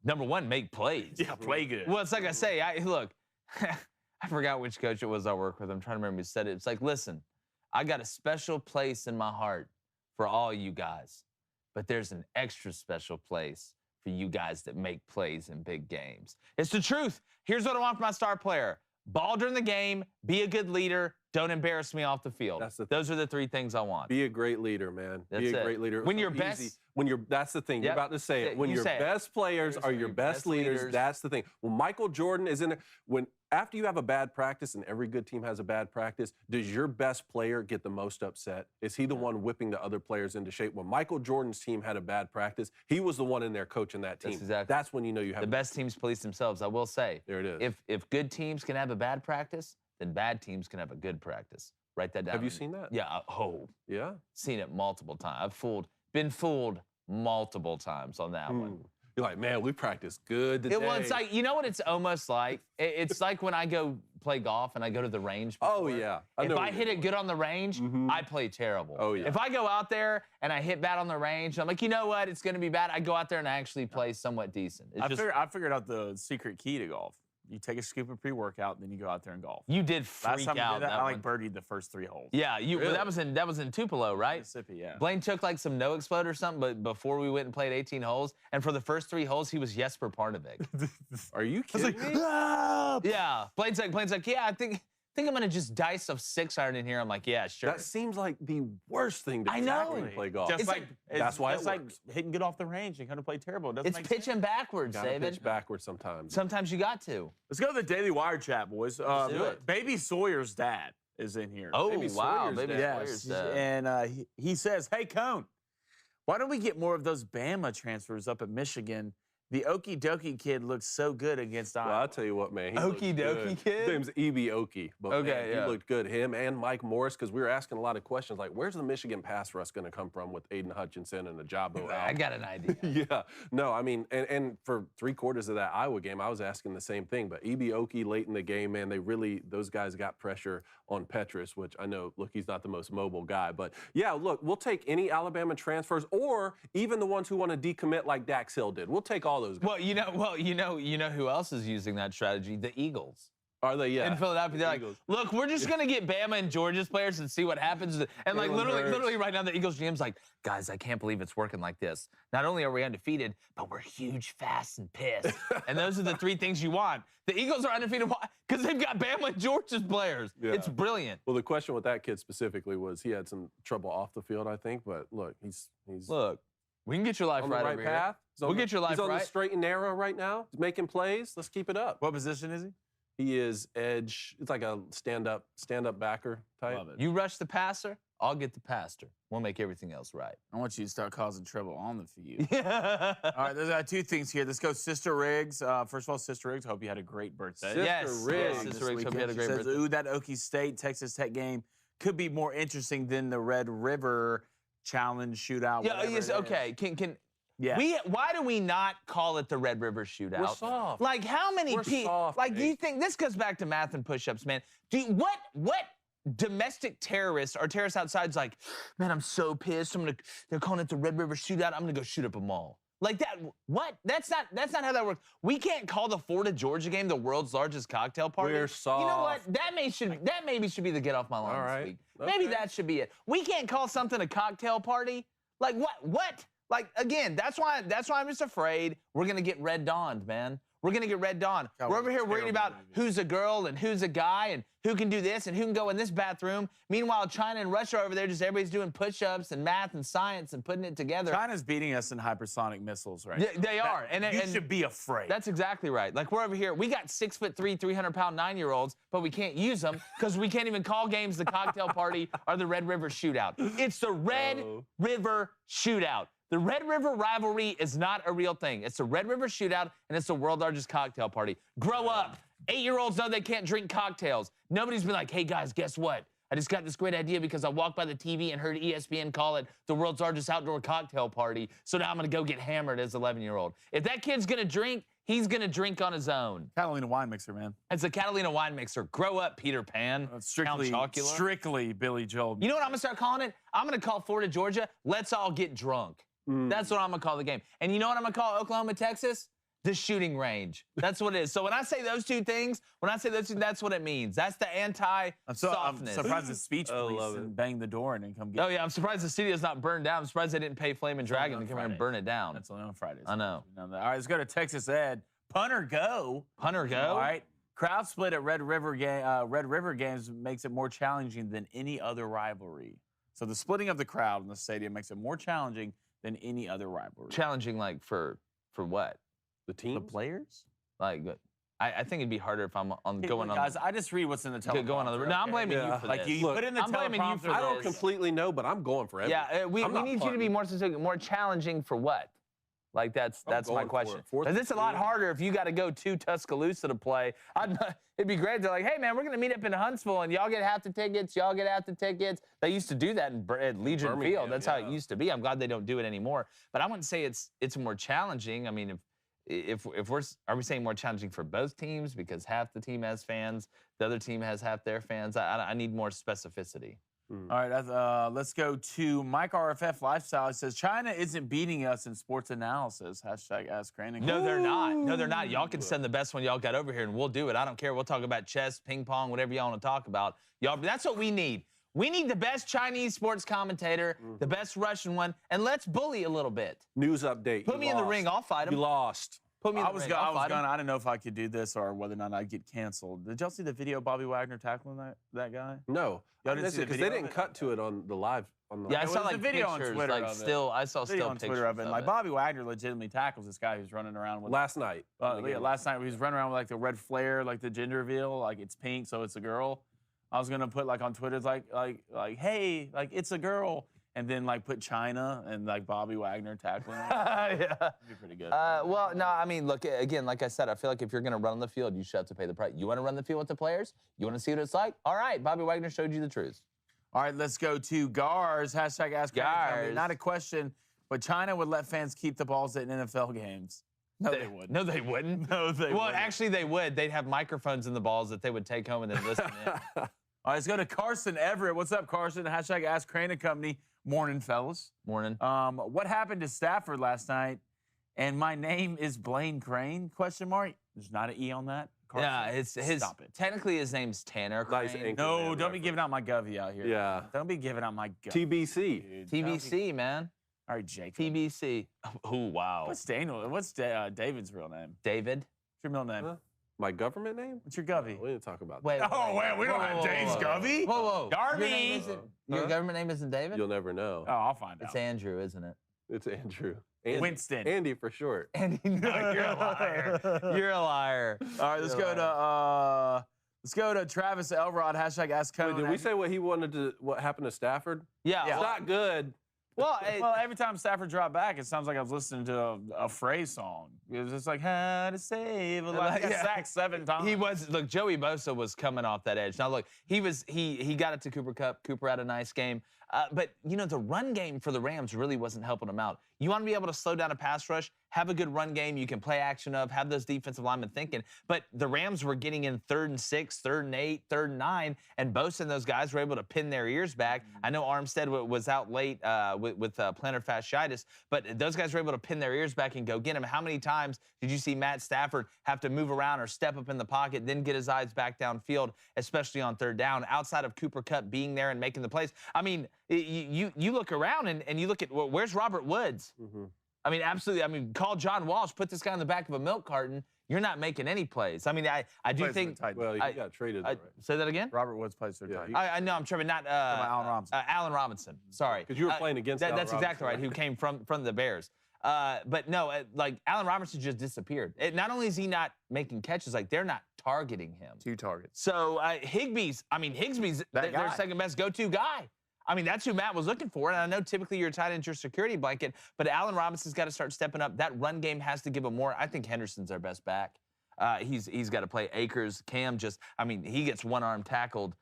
Speaker 1: Number one, make plays.
Speaker 3: Yeah, play good.
Speaker 1: Well, it's like I say, look, I forgot which coach it was I work with. I'm trying to remember who said it. It's like, listen, I got a special place in my heart for all you guys, but there's an extra special place for you guys that make plays in big games. It's the truth. Here's what I want from my star player. Ball during the game, be a good leader, don't embarrass me off the field. Those are the three things I want.
Speaker 2: Be a great leader, man.
Speaker 1: That's
Speaker 2: be a great leader.
Speaker 1: When you're best.
Speaker 2: That's the thing. You're about to say it. When your best players are your best leaders, that's the thing. When Michael Jordan is in there, after you have a bad practice, and every good team has a bad practice, does your best player get the most upset? Is he the one whipping the other players into shape? When Michael Jordan's team had a bad practice, he was the one in there coaching that team. That's when you know you have
Speaker 1: the best teams police themselves. I will say.
Speaker 2: There it is.
Speaker 1: If good teams can have a bad practice, then bad teams can have a good practice. Write that down.
Speaker 2: Have you seen that?
Speaker 1: Yeah.
Speaker 2: Yeah.
Speaker 1: Seen it multiple times. I've been fooled multiple times on that one.
Speaker 2: You're like, man, we practiced good today.
Speaker 1: Well, it's like, you know what it's almost like? It's like when I go play golf and I go to the range before.
Speaker 2: Oh, yeah.
Speaker 1: If I hit it good on the range, I play terrible.
Speaker 2: Oh, yeah.
Speaker 1: If I go out there and I hit bad on the range, I'm like, you know what? It's going to be bad. I go out there and I actually play somewhat decent.
Speaker 3: I figured out the secret key to golf. You take a scoop of pre-workout, then you go out there and golf.
Speaker 1: You did freak out.
Speaker 3: I birdied the first 3 holes.
Speaker 1: Yeah, well, that was in Tupelo, right?
Speaker 3: Mississippi, yeah.
Speaker 1: Blaine took like some no explode or something, but before we went and played 18 holes, and for the first 3 holes, he was Jesper Parnevik.
Speaker 2: Are you kidding me?
Speaker 1: Yeah. Blaine's like, yeah, I think I'm gonna just dice a 6-iron in here. I'm like, yeah, sure.
Speaker 2: That seems like the worst thing to play golf.
Speaker 3: That's why it's like hitting good off the range and kind of play terrible.
Speaker 1: It's pitching backwards, David.
Speaker 2: Pitch backwards sometimes.
Speaker 1: Sometimes you got to.
Speaker 3: Let's go to the Daily Wire chat, boys.
Speaker 1: Let's do it.
Speaker 3: Baby Sawyer's dad is in here.
Speaker 1: Oh,
Speaker 2: Baby
Speaker 1: wow.
Speaker 2: Sawyer's
Speaker 1: Baby
Speaker 2: dad.
Speaker 1: Sawyer's dad.
Speaker 3: And he says, hey, Cone, why don't we get more of those Bama transfers up at Michigan? The Okie Dokie kid looks so good against Iowa.
Speaker 2: Well, I'll tell you what, man.
Speaker 1: Okie Dokie kid?
Speaker 2: His name's E.B. Okie. But
Speaker 1: okay,
Speaker 2: man, he looked good. Him and Mike Morris, because we were asking a lot of questions like, where's the Michigan pass rush going to come from with Aiden Hutchinson and Ajabo out?
Speaker 1: I got an idea.
Speaker 2: Yeah. No, I mean, and for 3/4 of that Iowa game, I was asking the same thing. But E.B. Okie late in the game, man, those guys got pressure on Petrus, which I know, look, he's not the most mobile guy. But yeah, look, we'll take any Alabama transfers or even the ones who want to decommit like Dax Hill did. We'll take all those guys.
Speaker 1: Well, you know who else is using that strategy? The Eagles.
Speaker 2: Are they? Yeah.
Speaker 1: In Philadelphia, they're like, look, we're just gonna get Bama and Georgia's players and see what happens. And like literally right now, the Eagles GM's like, guys, I can't believe it's working like this. Not only are we undefeated, but we're huge, fast, and pissed. And those are the 3 things you want. The Eagles are undefeated because they've got Bama and Georgia's players. Yeah. It's brilliant.
Speaker 2: Well, the question with that kid specifically was he had some trouble off the field, I think. But look, he's
Speaker 1: look. We can get your life
Speaker 2: on the right path.
Speaker 1: We'll get your life right.
Speaker 2: He's on the straight and narrow right now. He's making plays. Let's keep it up.
Speaker 3: What position is he?
Speaker 2: He is edge. It's like a stand-up backer type.
Speaker 3: Love it.
Speaker 1: You rush the passer, I'll get the pastor. We'll make everything else right.
Speaker 3: I want you to start causing trouble on the field. Yeah. All right, there's 2 things here. Let's go, Sister Riggs. First of all, Sister Riggs, hope you had a great birthday.
Speaker 1: Sister Riggs, hope you had a great birthday.
Speaker 3: Ooh, that Okie State Texas Tech game could be more interesting than the Red River Challenge shootout.
Speaker 1: Yeah, yes, okay.
Speaker 3: Yeah.
Speaker 1: Why do we not call it the Red River Shootout?
Speaker 2: We're soft.
Speaker 1: Like, how many people? Like, do you think this goes back to math and push-ups, man? What domestic terrorists or terrorists outside's like, man, I'm so pissed. They're calling it the Red River Shootout. I'm gonna go shoot up a mall. Like that, what? That's not how that works. We can't call the Florida-Georgia game the world's largest cocktail party.
Speaker 2: We're soft.
Speaker 1: You know what? That maybe should be the get off my lawn
Speaker 2: All right.
Speaker 1: this week.
Speaker 2: Okay.
Speaker 1: Maybe that should be it. We can't call something a cocktail party. Like what? What? Like again, that's why I'm just afraid we're gonna get red dawned, man. We're gonna get red dawned.
Speaker 3: God,
Speaker 1: We're over here worried about
Speaker 3: movie.
Speaker 1: who's a girl and who's a guy and who can do this and who can go in this bathroom. Meanwhile, China and Russia are over there, just everybody's doing push-ups and math and science and putting it together.
Speaker 3: China's beating us in hypersonic missiles right now.
Speaker 1: They are. And
Speaker 3: you should be afraid.
Speaker 1: That's exactly right. Like we're over here, we got 6'3", 300-pound 9-year-olds, but we can't use them because we can't even call games the cocktail party or the Red River Shootout. It's the Red River Shootout. The Red River rivalry is not a real thing. It's the Red River Shootout, and it's the world's largest cocktail party. Grow up. 8-year-olds know they can't drink cocktails. Nobody's been like, hey, guys, guess what? I just got this great idea because I walked by the TV and heard ESPN call it the world's largest outdoor cocktail party, so now I'm going to go get hammered as an 11-year-old. If that kid's going to drink, he's going to drink on his own.
Speaker 3: Catalina wine mixer, man.
Speaker 1: It's a Catalina wine mixer. Grow up, Peter Pan.
Speaker 3: Strictly Billy Joel.
Speaker 1: You know what I'm going to start calling it? I'm going to call Florida, Georgia, let's all get drunk. That's what I'm going to call the game. And you know what I'm going to call Oklahoma, Texas? The shooting range. That's what it is. So when I say those two things, that's what it means. That's the anti-softness.
Speaker 3: I'm surprised the speech police didn't bang the door and come get
Speaker 1: Oh, yeah, I'm surprised the studio's not burned down. I'm surprised they didn't pay Flamin' Dragon to come here and burn it down.
Speaker 3: That's only on Fridays.
Speaker 1: I know.
Speaker 3: All right, let's go to Texas Ed. Punter go.
Speaker 1: Punter go.
Speaker 3: All right. Crowd split at Red River games makes it more challenging than any other rivalry. So the splitting of the crowd in the stadium makes it more challenging than any other rivalry.
Speaker 1: Challenging, like, for what?
Speaker 2: The team?
Speaker 3: The players?
Speaker 1: Like, I think it'd be harder if I'm going on.
Speaker 3: Guys, I just read what's in the teleprompter.
Speaker 1: Going on the. No, I'm blaming you for
Speaker 3: like
Speaker 1: this.
Speaker 3: you put in the
Speaker 1: I'm blaming you
Speaker 3: teleprompter.
Speaker 1: for
Speaker 2: I don't
Speaker 1: this.
Speaker 2: completely know, but I'm going for everything.
Speaker 1: Yeah, we need you to be more specific, more challenging for what? Like that's my
Speaker 2: going for
Speaker 1: question.
Speaker 2: it. Fourth
Speaker 1: Because it's a lot
Speaker 2: and
Speaker 1: harder if you got to go to Tuscaloosa to play. It'd be great. They're like, hey man, we're gonna meet up in Huntsville, and y'all get half the tickets. Y'all get half the tickets. They used to do that at Legion
Speaker 2: Birmingham,
Speaker 1: Field. That's how it used to be. I'm glad they don't do it anymore. But I wouldn't say it's more challenging. I mean, if are we saying more challenging for both teams because half the team has fans, the other team has half their fans? I need more specificity.
Speaker 3: All right, let's go to Mike RFF Lifestyle. He says, China isn't beating us in sports analysis. Hashtag Ask Crane.
Speaker 1: No, they're not. No, they're not. Y'all can send the best one y'all got over here, and we'll do it. I don't care. We'll talk about chess, ping pong, whatever y'all want to talk about. Y'all, that's what we need. We need the best Chinese sports commentator, the best Russian one, and let's bully a little bit.
Speaker 2: News update.
Speaker 1: Put me in the ring. I'll fight him.
Speaker 2: You lost.
Speaker 1: Put me in the ring. I'll fight him.
Speaker 3: I didn't know if I could do this or whether or not I'd get canceled. Did y'all see the video of Bobby Wagner tackling that guy?
Speaker 2: No.
Speaker 3: Y'all didn't see the
Speaker 2: because
Speaker 3: video
Speaker 2: they
Speaker 3: of
Speaker 2: didn't
Speaker 3: it?
Speaker 2: cut to it on the live.
Speaker 1: Yeah, I
Speaker 3: It
Speaker 1: saw
Speaker 3: was
Speaker 1: like
Speaker 3: a video on
Speaker 1: pictures,
Speaker 3: Twitter
Speaker 1: like
Speaker 3: of it.
Speaker 1: still. I saw
Speaker 3: Video
Speaker 1: still
Speaker 3: on
Speaker 1: pictures
Speaker 3: Twitter of it.
Speaker 1: of
Speaker 3: Like
Speaker 1: it.
Speaker 3: Bobby Wagner legitimately tackles this guy who's running around with
Speaker 2: last night.
Speaker 3: last night he was running around with like the red flare, like the gender reveal, like it's pink, so it's a girl. I was gonna put like on Twitter like hey, like it's a girl, and then like put China and like Bobby Wagner tackling.
Speaker 1: Yeah.
Speaker 3: That'd be pretty good.
Speaker 1: Well, no, I mean, look, again, like I said, I feel like if you're going to run on the field, you should have to pay the price. You want to run the field with the players? You want to see what it's like? All right, Bobby Wagner showed you the truth.
Speaker 3: All right, let's go to Gars. Hashtag Ask
Speaker 1: Gars.
Speaker 3: Not a question, but China would let fans keep the balls at NFL games. No, they wouldn't.
Speaker 1: No, they wouldn't.
Speaker 3: No, they
Speaker 1: Well,
Speaker 3: wouldn't.
Speaker 1: actually, they would. They'd have microphones in the balls that they would take home and then listen in.
Speaker 3: All right, let's go to Carson Everett. What's up, Carson? Hashtag Ask Crane and Company. Morning, fellas.
Speaker 1: Morning.
Speaker 3: What happened to Stafford last night? And my name is Blaine Crane? Question mark. There's not an E on that. Carson,
Speaker 1: Yeah, it's his.
Speaker 3: Stop it.
Speaker 1: Technically, his name's Tanner
Speaker 2: Nice
Speaker 1: Crane.
Speaker 2: ankle.
Speaker 3: No,
Speaker 2: Man
Speaker 3: don't be
Speaker 2: reference.
Speaker 3: giving out my govy out here.
Speaker 2: Yeah.
Speaker 3: Don't be giving out my govy.
Speaker 2: TBC.
Speaker 3: dude.
Speaker 1: TBC, man.
Speaker 3: All right, Jake.
Speaker 1: TBC. Oh, wow.
Speaker 3: What's David's real name?
Speaker 1: David?
Speaker 3: What's your middle name?
Speaker 2: Huh? My government name?
Speaker 3: What's your govy?
Speaker 2: We didn't talk about
Speaker 1: Wait.
Speaker 2: that.
Speaker 3: Oh, wait, we don't
Speaker 1: Whoa,
Speaker 3: have
Speaker 1: whoa,
Speaker 3: Dave's
Speaker 1: whoa.
Speaker 3: govy?
Speaker 1: Whoa, whoa.
Speaker 3: Darby!
Speaker 1: Your name isn't- Your
Speaker 2: Huh?
Speaker 1: government name isn't David?
Speaker 2: You'll never know.
Speaker 3: Oh, I'll find
Speaker 1: It's
Speaker 3: out.
Speaker 1: Andrew, isn't it?
Speaker 2: It's Andrew. Andy.
Speaker 3: Winston.
Speaker 2: Andy for short.
Speaker 1: Andy, no, you're a liar. You're a liar.
Speaker 3: All right, let's go to Travis Elrod. Hashtag Ask
Speaker 2: Wait,
Speaker 3: Cohen.
Speaker 2: did we say what happened to Stafford?
Speaker 1: Yeah.
Speaker 2: It's not good.
Speaker 1: Well,
Speaker 3: Well, every time Stafford dropped back, it sounds like I was listening to a phrase song. It was just like, how to save a life. He got
Speaker 1: Yeah.
Speaker 3: sacked 7 times.
Speaker 1: he was. Look, Joey Bosa was coming off that edge. Now, look, he got it to Cooper Kupp. Cooper had a nice game. But, you know, the run game for the Rams really wasn't helping them out. You want to be able to slow down a pass rush, have a good run game you can play action of, have those defensive linemen thinking. But the Rams were getting in 3rd and 6, 3rd and 8, 3rd and 9, and Bosa and those guys were able to pin their ears back. I know Armstead was out late with plantar fasciitis, but those guys were able to pin their ears back and go get him. How many times did you see Matt Stafford have to move around or step up in the pocket, then get his eyes back downfield, especially on 3rd down, outside of Cooper Kupp being there and making the plays? I mean, you look around and you look at, well, where's Robert Woods? I mean, absolutely. I mean, call John Walsh, put this guy in the back of a milk carton. You're not making any plays. I mean, I do think.
Speaker 2: Well, he got traded. Right?
Speaker 1: Say that again?
Speaker 3: Robert Woods plays their tight.
Speaker 1: I know, I'm tripping. Not
Speaker 3: Allen Robinson.
Speaker 1: Allen Robinson. Sorry.
Speaker 2: Because you were playing against Allen
Speaker 1: That's exactly right, who came from the Bears. But no, like Allen Robinson just disappeared. Not only is he not making catches, like they're not targeting him.
Speaker 3: 2 targets.
Speaker 1: So Higbee's their second best go-to guy. I mean, that's who Matt was looking for. And I know typically you're tight end's your security blanket, but Allen Robinson's got to start stepping up. That run game has to give him more. I think Henderson's our best back. He's got to play Akers. Cam he gets one-arm tackled,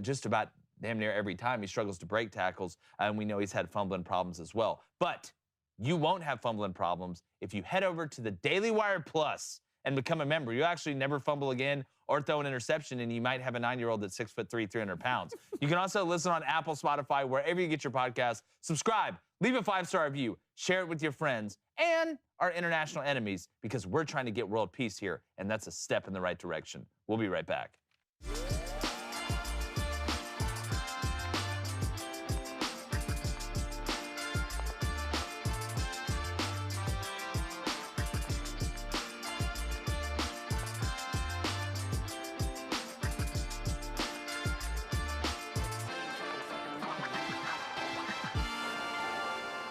Speaker 1: just about damn near every time. He struggles to break tackles, and we know he's had fumbling problems as well. But you won't have fumbling problems if you head over to the Daily Wire Plus and become a member. You actually never fumble again or throw an interception, and you might have a 9-year-old that's 6'3", 300 pounds. You can also listen on Apple, Spotify, wherever you get your podcasts. Subscribe, leave a 5-star review, share it with your friends and our international enemies, because we're trying to get world peace here, and that's a step in the right direction. We'll be right back.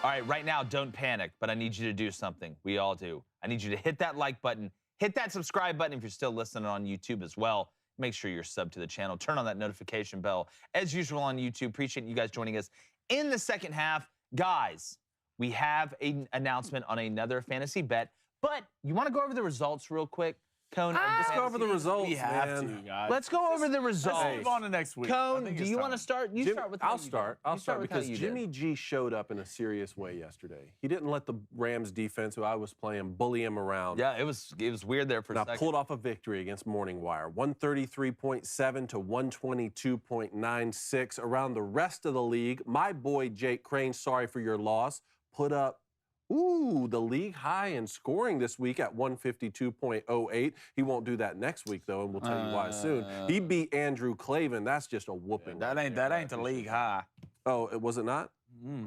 Speaker 1: All right, right now, don't panic, but I need you to do something. We all do. I need you to hit that like button, hit that subscribe button if you're still listening on YouTube as well. Make sure you're subbed to the channel. Turn on that notification bell. As usual on YouTube, appreciate you guys joining us. In the second half, guys, we have an announcement on another fantasy bet, but you want to go over the results real quick? Cone,
Speaker 2: let's go over the results,
Speaker 3: We have
Speaker 2: man.
Speaker 3: to, guys.
Speaker 1: Let's go over the results.
Speaker 3: Let's move on to next week.
Speaker 1: Cone, do you want to start? You start with how
Speaker 2: I'll
Speaker 1: you
Speaker 2: start.
Speaker 1: did.
Speaker 2: I'll
Speaker 1: You
Speaker 2: start
Speaker 1: with how
Speaker 2: because
Speaker 1: you
Speaker 2: Jimmy
Speaker 1: did.
Speaker 2: G showed up in a serious way yesterday. He didn't let the Rams defense, who I was playing, bully him around.
Speaker 1: Yeah, it was weird there for a
Speaker 2: Now
Speaker 1: second.
Speaker 2: pulled off a victory against Morning Wire, 133.7 to 122.96. Around the rest of the league, my boy Jake Crane, sorry for your loss, put up the league high in scoring this week at 152.08. He won't do that next week, though, and we'll tell you why soon. He beat Andrew Clavin. That's just a whooping.
Speaker 3: That ain't the league high.
Speaker 2: Oh, was it not?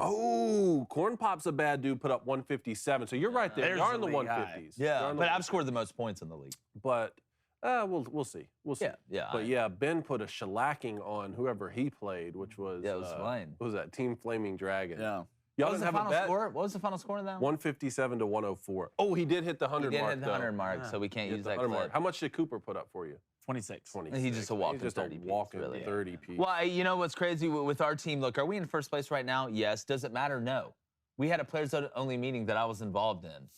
Speaker 2: Oh, Corn Pop's a bad dude, put up 157. So you're right there.
Speaker 3: There's
Speaker 2: You're in the
Speaker 3: the league high.
Speaker 2: 150s.
Speaker 1: Yeah,
Speaker 2: You're in the
Speaker 1: but I've scored the most points in the league.
Speaker 2: But we'll see. We'll see.
Speaker 1: Yeah.
Speaker 2: But yeah, Ben put a shellacking on whoever he played, which was
Speaker 1: Yeah, it was fine.
Speaker 2: What was that? Team Flaming Dragon.
Speaker 3: Yeah.
Speaker 2: Y'all
Speaker 1: What was
Speaker 2: didn't
Speaker 1: the
Speaker 2: have a
Speaker 1: final
Speaker 2: bet?
Speaker 1: score? What was the final score in that one?
Speaker 2: 157 to 104. Oh, he did hit the 100
Speaker 1: He did
Speaker 2: mark.
Speaker 1: hit the 100 mark, so we can't
Speaker 2: He hit
Speaker 1: use
Speaker 2: the
Speaker 1: that
Speaker 2: 100 mark.
Speaker 1: clip.
Speaker 2: How much did Cooper put up for you?
Speaker 3: 26.
Speaker 2: 26.
Speaker 1: He's just a walking
Speaker 2: He's just
Speaker 1: 30
Speaker 2: a
Speaker 1: piece,
Speaker 2: walking
Speaker 1: really.
Speaker 2: 30 piece.
Speaker 1: Well, you know what's crazy with our team? Look, are we in first place right now? Yes. Does it matter? No. We had a players-only meeting that I was involved in.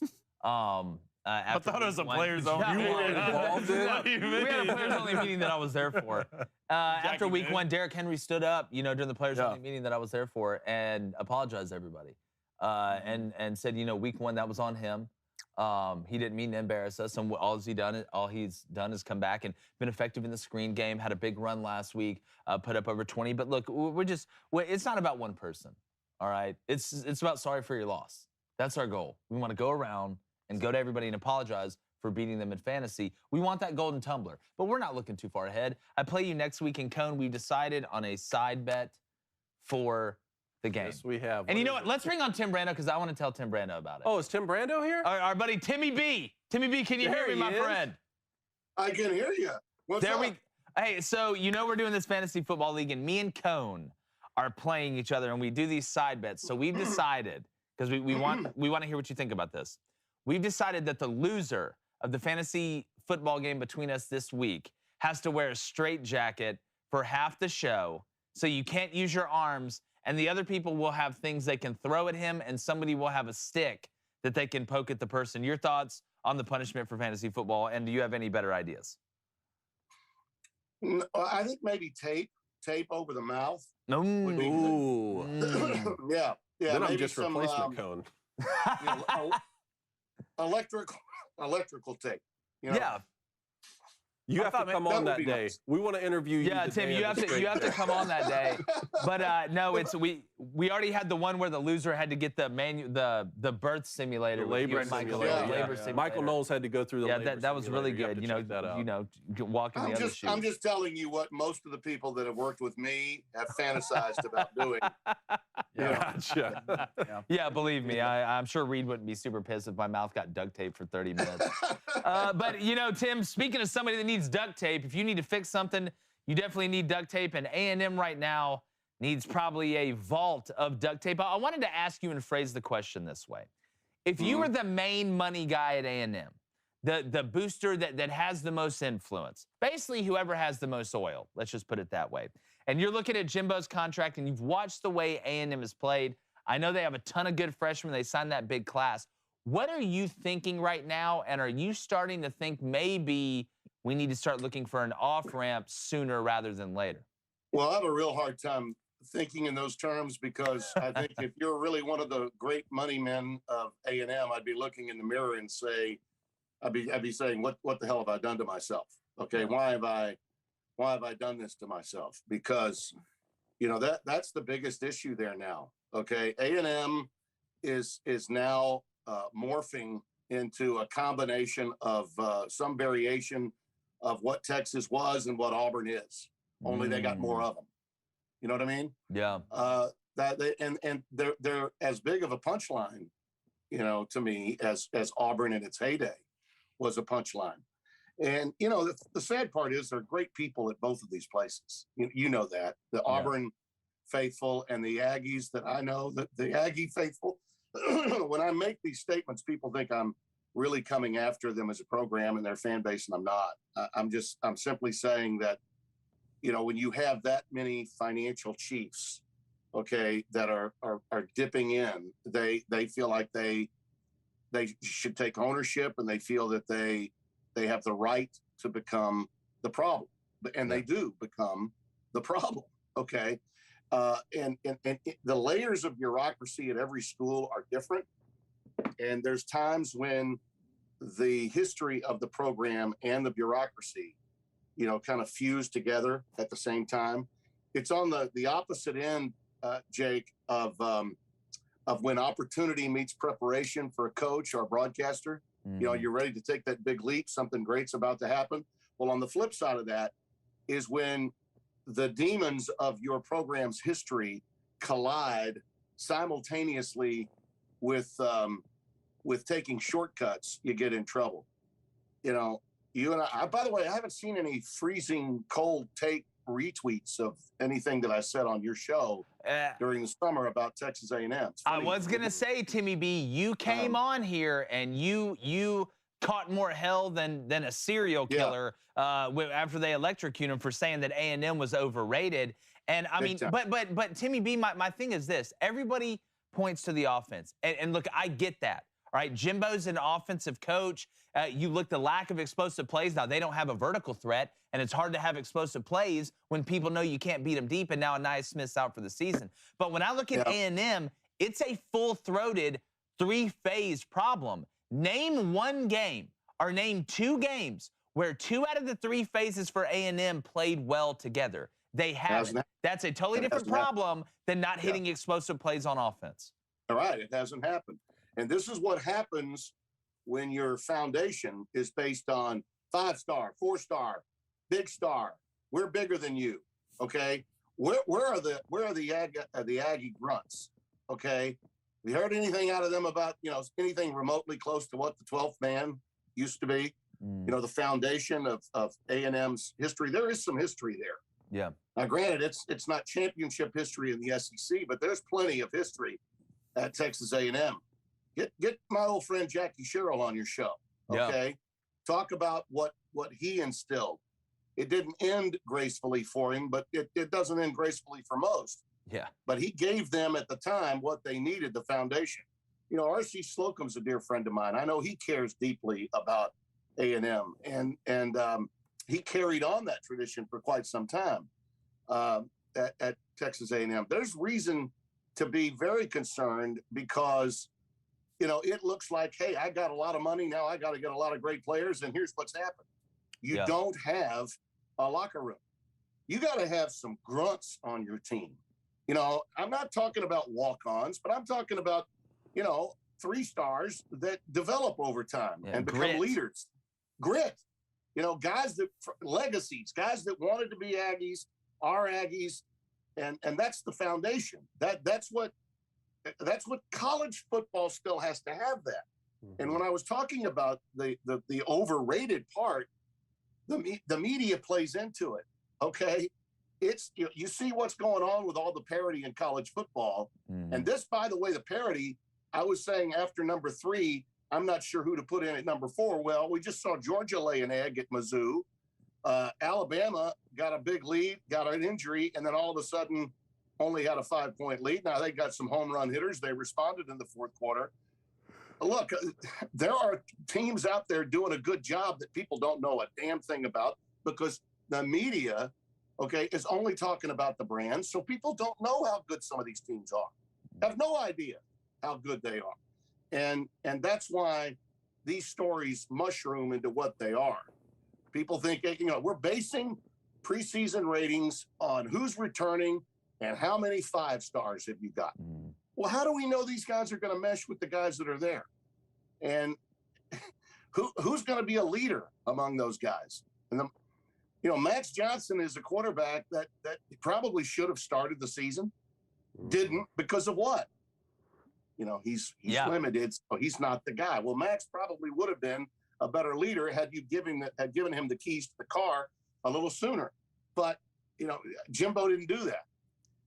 Speaker 3: I thought it was a players only.
Speaker 1: Yeah,
Speaker 2: You were involved in it?
Speaker 1: We had a players-only meeting that I was there for. After week 1, Derrick Henry stood up, during the players-only meeting that I was there for, and apologized to everybody, and said, week 1 that was on him. He didn't mean to embarrass us, and all he's done is come back and been effective in the screen game. Had a big run last week, put up over 20. But look, it's not about one person. All right, it's about sorry for your loss. That's our goal. We want to go around and go to everybody and apologize for beating them in fantasy. We want that golden tumbler, but we're not looking too far ahead. I play you next week in Cone. We've decided on a side bet for the game.
Speaker 2: Yes, we have.
Speaker 1: And you know what? Let's bring on Tim Brando, because I want to tell Tim Brando about it.
Speaker 2: Oh, is Tim Brando here?
Speaker 1: Our buddy Timmy B. Timmy B, can you hear me, my friend?
Speaker 5: I can hear you. What's up?
Speaker 1: Hey, so we're doing this fantasy football league, and me and Cone are playing each other, and we do these side bets. So we've decided, because we want to hear what you think about this. We've decided that the loser of the fantasy football game between us this week has to wear a straight jacket for half the show, so you can't use your arms, and the other people will have things they can throw at him, and somebody will have a stick that they can poke at the person. Your thoughts on the punishment for fantasy football, and do you have any better ideas?
Speaker 5: I think maybe tape. tape over the mouth.
Speaker 2: Ooh.
Speaker 5: Yeah.
Speaker 2: Then I'm
Speaker 5: maybe
Speaker 2: just
Speaker 5: some,
Speaker 2: replacement cone.
Speaker 5: electrical tape.
Speaker 1: Yeah.
Speaker 2: You have to come on that day.
Speaker 5: Nice.
Speaker 2: We want to interview you.
Speaker 1: Yeah, Tim, you have to come on that day. But no, we already had the one where the loser had to get the birth simulator.
Speaker 2: The labor simulator.
Speaker 1: Simulator.
Speaker 2: Michael Knowles had to go through the labor
Speaker 1: that was really
Speaker 2: simulator.
Speaker 1: good. You know, walking the other shoes.
Speaker 5: I'm just telling you what most of the people that have worked with me have fantasized about doing.
Speaker 2: Gotcha.
Speaker 1: Yeah, believe me, I'm sure Reed wouldn't be super pissed if my mouth got duct taped for 30 minutes. But, you know, Tim, speaking of somebody that needs duct tape, if you need to fix something, you definitely need duct tape. And A&M right now needs probably a vault of duct tape. I wanted to ask you and phrase the question this way. If you were the main money guy at A&M, the booster that has the most influence, basically whoever has the most oil, let's just put it that way, and you're looking at Jimbo's contract and you've watched the way A&M has played, I know they have a ton of good freshmen. They signed that big class. What are you thinking right now, and are you starting to think maybe we need to start looking for an off-ramp sooner rather than later?
Speaker 5: Well, I have a real hard time thinking in those terms because I think if you're really one of the great money men of A&M, I'd be looking in the mirror and I'd be saying, what the hell have I done to myself? Okay, why have I done this to myself? Because, you know, that's the biggest issue there now. Okay, A&M is now morphing into a combination of some variation of what Texas was and what Auburn is. Only they got more of them. You know what I mean?
Speaker 1: Yeah.
Speaker 5: And they're as big of a punchline, you know, to me as Auburn in its heyday was a punchline. And you know, the sad part is they're great people at both of these places. You know that the Auburn faithful and the Aggies that I know, that the Aggie faithful. When I make these statements, people think I'm really coming after them as a program and their fan base, and I'm not. I'm simply saying that, you know, when you have that many financial chiefs, okay, that are dipping in, they feel like they should take ownership, and they feel that they have the right to become the problem, and they do become the problem. Okay. And the layers of bureaucracy at every school are different. And there's times when the history of the program and the bureaucracy, you know, kind of fuse together at the same time. It's on the opposite end, Jake, of when opportunity meets preparation for a coach or a broadcaster. You know, you're ready to take that big leap. Something great's about to happen. Well, on the flip side of that is when the demons of your program's history collide simultaneously with taking shortcuts, you get in trouble. You know, you and I, by the way, I haven't seen any freezing cold take retweets of anything that I said on your show during the summer about Texas A&M.
Speaker 1: I was going to say, Timmy B, you came on here and you caught more hell than a serial killer after they electrocuted him for saying that A&M was overrated. And I mean, but Timmy B, my thing is this: everybody points to the offense, and look, I get that. All right, Jimbo's an offensive coach. You look the lack of explosive plays. Now, they don't have a vertical threat, and it's hard to have explosive plays when people know you can't beat them deep, and now Anais Smith's out for the season. But when I look at A&M, it's a full-throated, three-phase problem. Name one game or name two games where two out of the three phases for A&M played well together. They haven't. That's a totally different problem than not hitting explosive plays on offense.
Speaker 5: All right, it hasn't happened. And this is what happens when your foundation is based on 5-star, 4-star, big star. We're bigger than you. Okay. Where are the Aggie grunts? Okay. We heard anything out of them about, you know, anything remotely close to what the 12th man used to be? You know, the foundation of A&M's history. There is some history there.
Speaker 1: Yeah.
Speaker 5: Now, granted, it's not championship history in the SEC, but there's plenty of history at Texas A&M. Get my old friend Jackie Sherrill on your show. Okay. Yeah. Talk about what he instilled. It didn't end gracefully for him, but it doesn't end gracefully for most.
Speaker 1: Yeah.
Speaker 5: But he gave them at the time what they needed, the foundation. You know, R.C. Slocum's a dear friend of mine. I know he cares deeply about A&M, and he carried on that tradition for quite some time. at Texas A&M. There's reason to be very concerned because, it looks like, hey, I got a lot of money. Now I got to get a lot of great players. And here's what's happened. You don't have a locker room. You got to have some grunts on your team. I'm not talking about walk-ons, but I'm talking about, 3 stars that develop over time and become leaders. Grit. Guys that legacies, guys that wanted to be Aggies, are Aggies, and that's the foundation. That's what college football still has to have that. Mm-hmm. And when I was talking about the overrated part, the media plays into it. Okay, it's you see what's going on with all the parity in college football, and this, by the way, the parity. I was saying after number 3, I'm not sure who to put in at number 4. Well, we just saw Georgia lay an egg at Mizzou. Alabama got a big lead, got an injury, and then all of a sudden only had a 5-point lead. Now they got some home run hitters. They responded in the 4th quarter. Look, there are teams out there doing a good job that people don't know a damn thing about because the media, is only talking about the brands. So people don't know how good some of these teams are. Have no idea how good they are. And that's why these stories mushroom into what they are. People think, we're basing preseason ratings on who's returning and how many 5 stars have you got. Well, how do we know these guys are going to mesh with the guys that are there? And who's going to be a leader among those guys? And Max Johnson is a quarterback that probably should have started the season, didn't because of what? He's limited, so he's not the guy. Well, Max probably would have been a better leader had you given him the keys to the car a little sooner. But Jimbo didn't do that,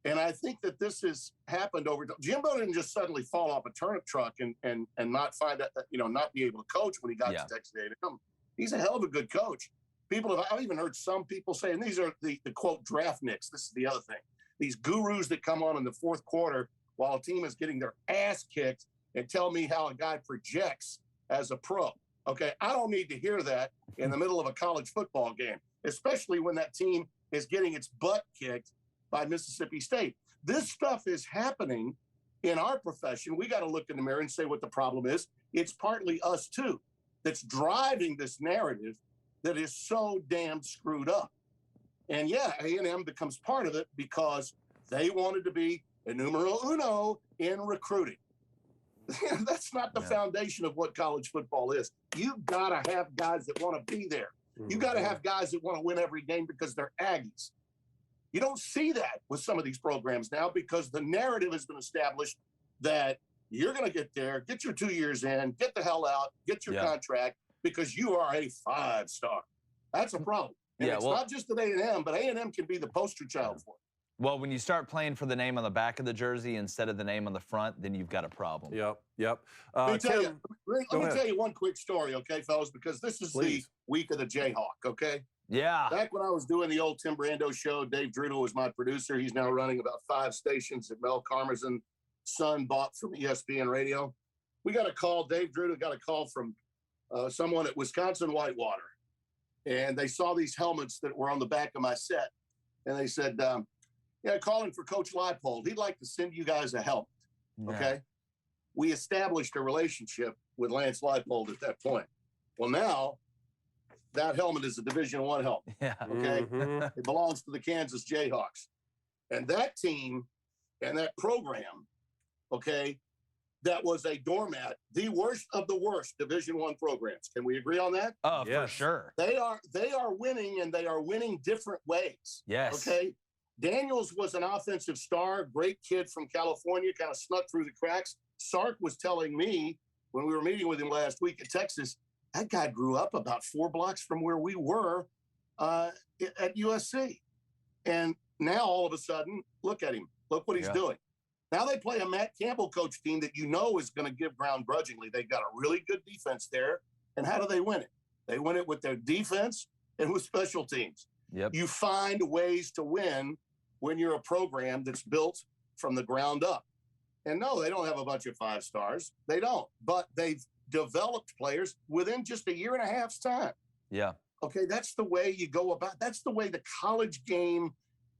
Speaker 5: and I think that this has happened over. Jimbo didn't just suddenly fall off a turnip truck and not find that not be able to coach when he got to Texas A&M. He's a hell of a good coach. I've even heard some people say, and these are the quote draft nicks. This is the other thing. These gurus that come on in the 4th quarter while a team is getting their ass kicked and tell me how a guy projects as a pro. Okay, I don't need to hear that in the middle of a college football game, especially when that team is getting its butt kicked by Mississippi State. This stuff is happening in our profession. We got to look in the mirror and say what the problem is. It's partly us too that's driving this narrative that is so damn screwed up. And A&M becomes part of it because they wanted to be a numero uno in recruiting. That's not the foundation of what college football is. You got to have guys that want to be there. You got to have guys that want to win every game because they're Aggies. You don't see that with some of these programs now because the narrative has been established that you're going to get there, get your 2 years in, get the hell out, get your contract because you are a 5-star. That's a problem. And it's not just at A&M, but A&M can be the poster child for it.
Speaker 1: Well, when you start playing for the name on the back of the jersey instead of the name on the front, then you've got a problem.
Speaker 2: Yep.
Speaker 5: Let me tell you one quick story, okay, fellas, because this is the week of the Jayhawk, okay?
Speaker 1: Yeah.
Speaker 5: Back when I was doing the old Tim Brando show, Dave Drudel was my producer. He's now running about 5 stations that Mel Karmazin son bought from ESPN Radio. We got a call. Dave Drudel got a call from someone at Wisconsin Whitewater. And they saw these helmets that were on the back of my set. And they said, calling for Coach Leipold. He'd like to send you guys a helmet. Okay. We established a relationship with Lance Leipold at that point. Well, now that helmet is a Division I helmet.
Speaker 1: Yeah.
Speaker 5: Okay. It belongs to the Kansas Jayhawks. And that team and that program, okay, that was a doormat, the worst of the worst Division I programs. Can we agree on that?
Speaker 1: Oh, for sure.
Speaker 5: They are winning, and they are winning different ways.
Speaker 1: Yes.
Speaker 5: Okay. Daniels was an offensive star, great kid from California, kind of snuck through the cracks. Sark was telling me when we were meeting with him last week in Texas, that guy grew up about 4 blocks from where we were at USC. And now all of a sudden, look at him. Look what he's doing. Now they play a Matt Campbell coach team that is going to give ground grudgingly. They've got a really good defense there. And how do they win it? They win it with their defense and with special teams.
Speaker 1: Yep.
Speaker 5: You find ways to win when you're a program that's built from the ground up. And no, they don't have a bunch of 5 stars. They don't. But they've developed players within just a year and a half's time.
Speaker 1: Yeah.
Speaker 5: Okay, that's the way you go about. That's the way the college game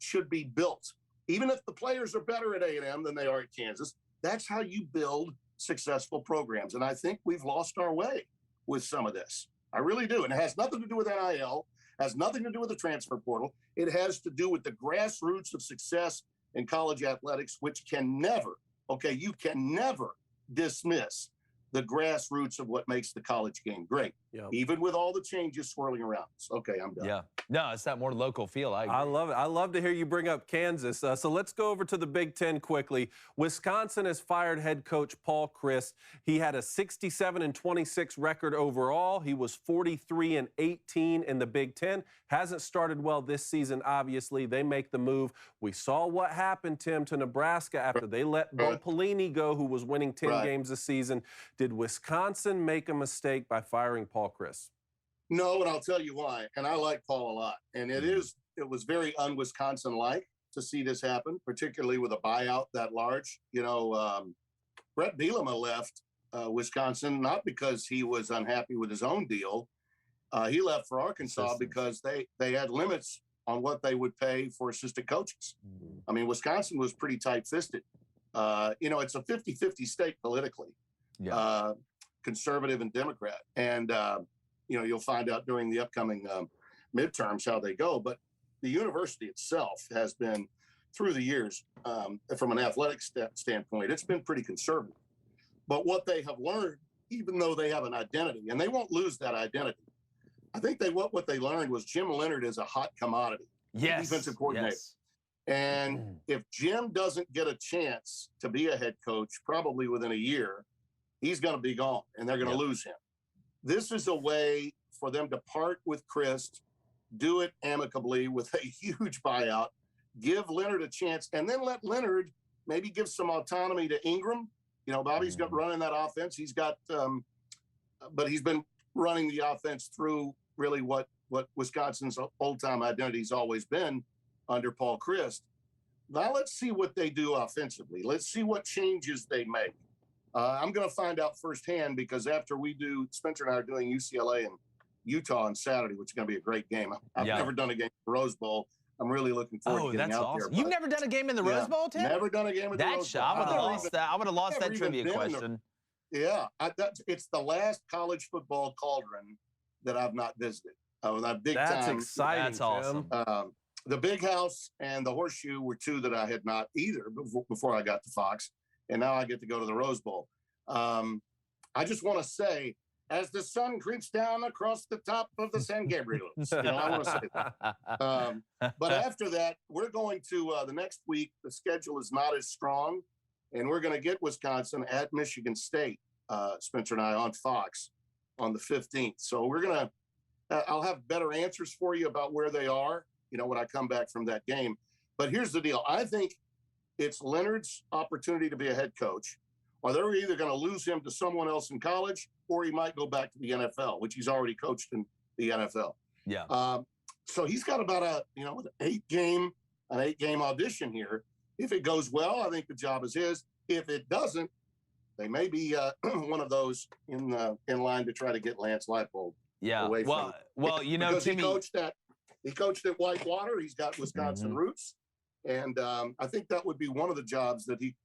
Speaker 5: should be built. Even if the players are better at A&M than they are at Kansas, that's how you build successful programs. And I think we've lost our way with some of this. I really do. And it has nothing to do with NIL, has nothing to do with the transfer portal. It has to do with the grassroots of success in college athletics, which can never, you can never dismiss the grassroots of what makes the college game great, even with all the changes swirling around us. Okay, I'm done.
Speaker 1: Yeah. No, it's that more local feel. I agree.
Speaker 2: I love it. I love to hear you bring up Kansas. So let's go over to the Big Ten quickly. Wisconsin has fired head coach Paul Chryst. He had a 67-26 record overall. He was 43-18 in the Big Ten. Hasn't started well this season, obviously. They make the move. We saw what happened, Tim, to Nebraska after they let Bo Pelini go, who was winning 10 games a season. Did Wisconsin make a mistake by firing Paul Chryst?
Speaker 5: No, and I'll tell you why. And I like Paul a lot. And it was very un-Wisconsin-like to see this happen, particularly with a buyout that large. Brett Bielema left Wisconsin not because he was unhappy with his own deal. He left for Arkansas because they had limits on what they would pay for assistant coaches. I mean, Wisconsin was pretty tight-fisted. It's a 50-50 state politically, conservative and Democrat. And, you'll find out during the upcoming midterms how they go. But the university itself has been, through the years, from an athletic standpoint, it's been pretty conservative. But what they have learned, even though they have an identity, and they won't lose that identity, I think what they learned was Jim Leonhard is a hot commodity.
Speaker 1: Yes.
Speaker 5: Defensive coordinator.
Speaker 1: Yes.
Speaker 5: And if Jim doesn't get a chance to be a head coach, probably within a year, he's going to be gone, and they're going to lose him. This is a way for them to part with Chryst, do it amicably with a huge buyout, give Leonhard a chance, and then let Leonhard maybe give some autonomy to Ingram. Bobby's got running that offense. He's got, but he's been running the offense through really what Wisconsin's old-time identity's always been under Paul Chryst. Now let's see what they do offensively. Let's see what changes they make. I'm going to find out firsthand because after Spencer and I are doing UCLA and Utah on Saturday, which is going to be a great game. I've never done a game in the Rose Bowl. I'm really looking forward to getting out there.
Speaker 1: You've never done a game in the Rose Bowl, Tim?
Speaker 5: Never done a game in the Rose Bowl.
Speaker 1: I would have lost that trivia question.
Speaker 5: It's the last college football cauldron that I've not visited.
Speaker 2: That's exciting.
Speaker 1: That's awesome.
Speaker 5: The Big House and the Horseshoe were two that I had not either before I got to Fox. And now I get to go to the Rose Bowl. I just want to say, as the sun creeps down across the top of the San Gabriels, I want to say that. But after that, we're going to the next week. The schedule is not as strong, and we're going to get Wisconsin at Michigan State, Spencer and I, on Fox on the 15th. So we're going to, I'll have better answers for you about where they are, when I come back from that game. But here's the deal. I think it's Leonhard's opportunity to be a head coach, or they're either going to lose him to someone else in college, or he might go back to the NFL, which he's already coached in the NFL.
Speaker 1: Yeah.
Speaker 5: So he's got about an 8-game audition here. If it goes well, I think the job is his. If it doesn't, they may be one of those in line to try to get Lance Leipold away from him.
Speaker 1: Well,
Speaker 5: because
Speaker 1: Timmy,
Speaker 5: he coached at Whitewater. He's got Wisconsin roots. And I think that would be one of the jobs that he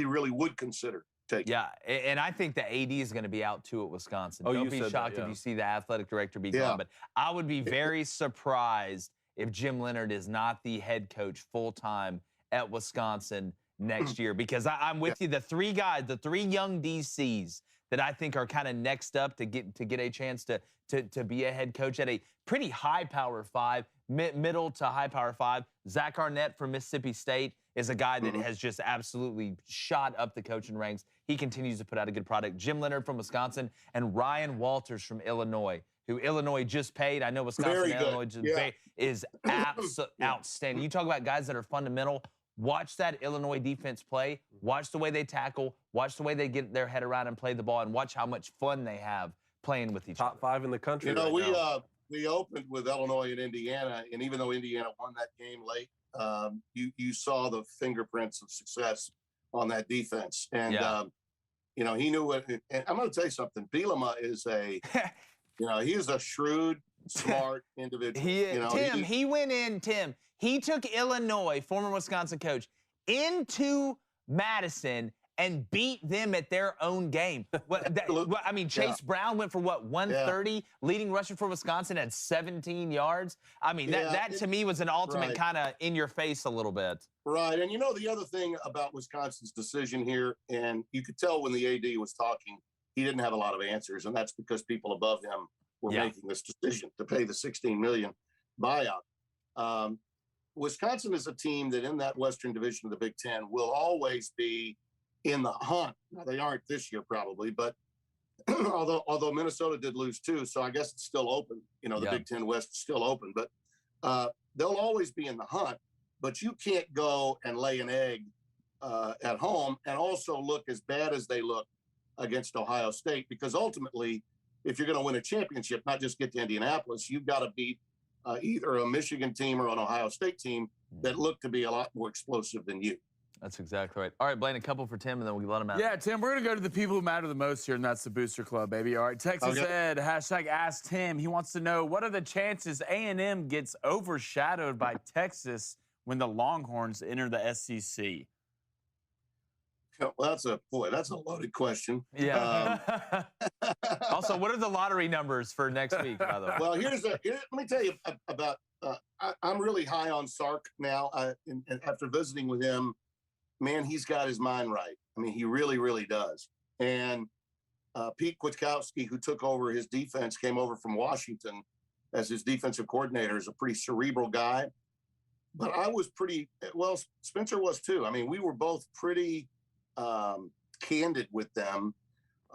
Speaker 5: really would consider taking.
Speaker 1: Yeah, and I think the AD is going to be out too at Wisconsin. Don't be shocked if you see the athletic director be gone. But I would be very surprised if Jim Leonhard is not the head coach full-time at Wisconsin next year. Because I'm with you. The three young DCs that I think are kind of next up to get a chance to be a head coach at a pretty high Power 5, middle to high Power 5. Zach Arnett from Mississippi State is a guy that has just absolutely shot up the coaching ranks. He continues to put out a good product. Jim Leonhard from Wisconsin and Ryan Walters from Illinois, who Illinois just paid. I know Wisconsin and Illinois just paid, is absolutely outstanding. You talk about guys that are fundamental. Watch that Illinois defense play. Watch the way they tackle. Watch the way they get their head around and play the ball, and watch how much fun they have playing with each other.
Speaker 2: Top 5 in the country.
Speaker 5: We opened with Illinois and Indiana, and even though Indiana won that game late, you saw the fingerprints of success on that defense. And, he knew what – and I'm going to tell you something. Bielema is You know, he is a shrewd, smart individual.
Speaker 1: Tim, he took Illinois, former Wisconsin coach, into Madison and beat them at their own game. Chase Brown went for 130, leading rusher for Wisconsin at 17 yards. I mean, that to me was an ultimate kind of in your face a little bit.
Speaker 5: Right. And the other thing about Wisconsin's decision here, and you could tell when the AD was talking, he didn't have a lot of answers, and that's because people above him were making this decision to pay the $16 million buyout. Wisconsin is a team that in that Western Division of the Big Ten will always be in the hunt. Now, they aren't this year probably, but although Minnesota did lose too, so I guess it's still open. The Big Ten West is still open, but they'll always be in the hunt. But you can't go and lay an egg at home and also look as bad as they look against Ohio State, because ultimately, if you're going to win a championship, not just get to Indianapolis, you've got to beat either a Michigan team or an Ohio State team that look to be a lot more explosive than you.
Speaker 1: That's exactly right. All right, Blaine, a couple for Tim, and then we'll let him out.
Speaker 3: Yeah, Tim, we're going to go to the people who matter the most here, and that's the Booster Club, baby. All right, Texas Ed, hashtag Ask Tim. He wants to know, what are the chances A&M gets overshadowed by Texas when the Longhorns enter the SEC?
Speaker 5: Well, that's a loaded question.
Speaker 1: Yeah. Also, what are the lottery numbers for next week, by the way?
Speaker 5: Well, let me tell you about, I'm really high on Sark now. And after visiting with him, man, he's got his mind right. I mean, he really, really does. And Pete Kwiatkowski, who took over his defense, came over from Washington as his defensive coordinator, is a pretty cerebral guy. But I was Spencer was too. I mean, we were both pretty candid with them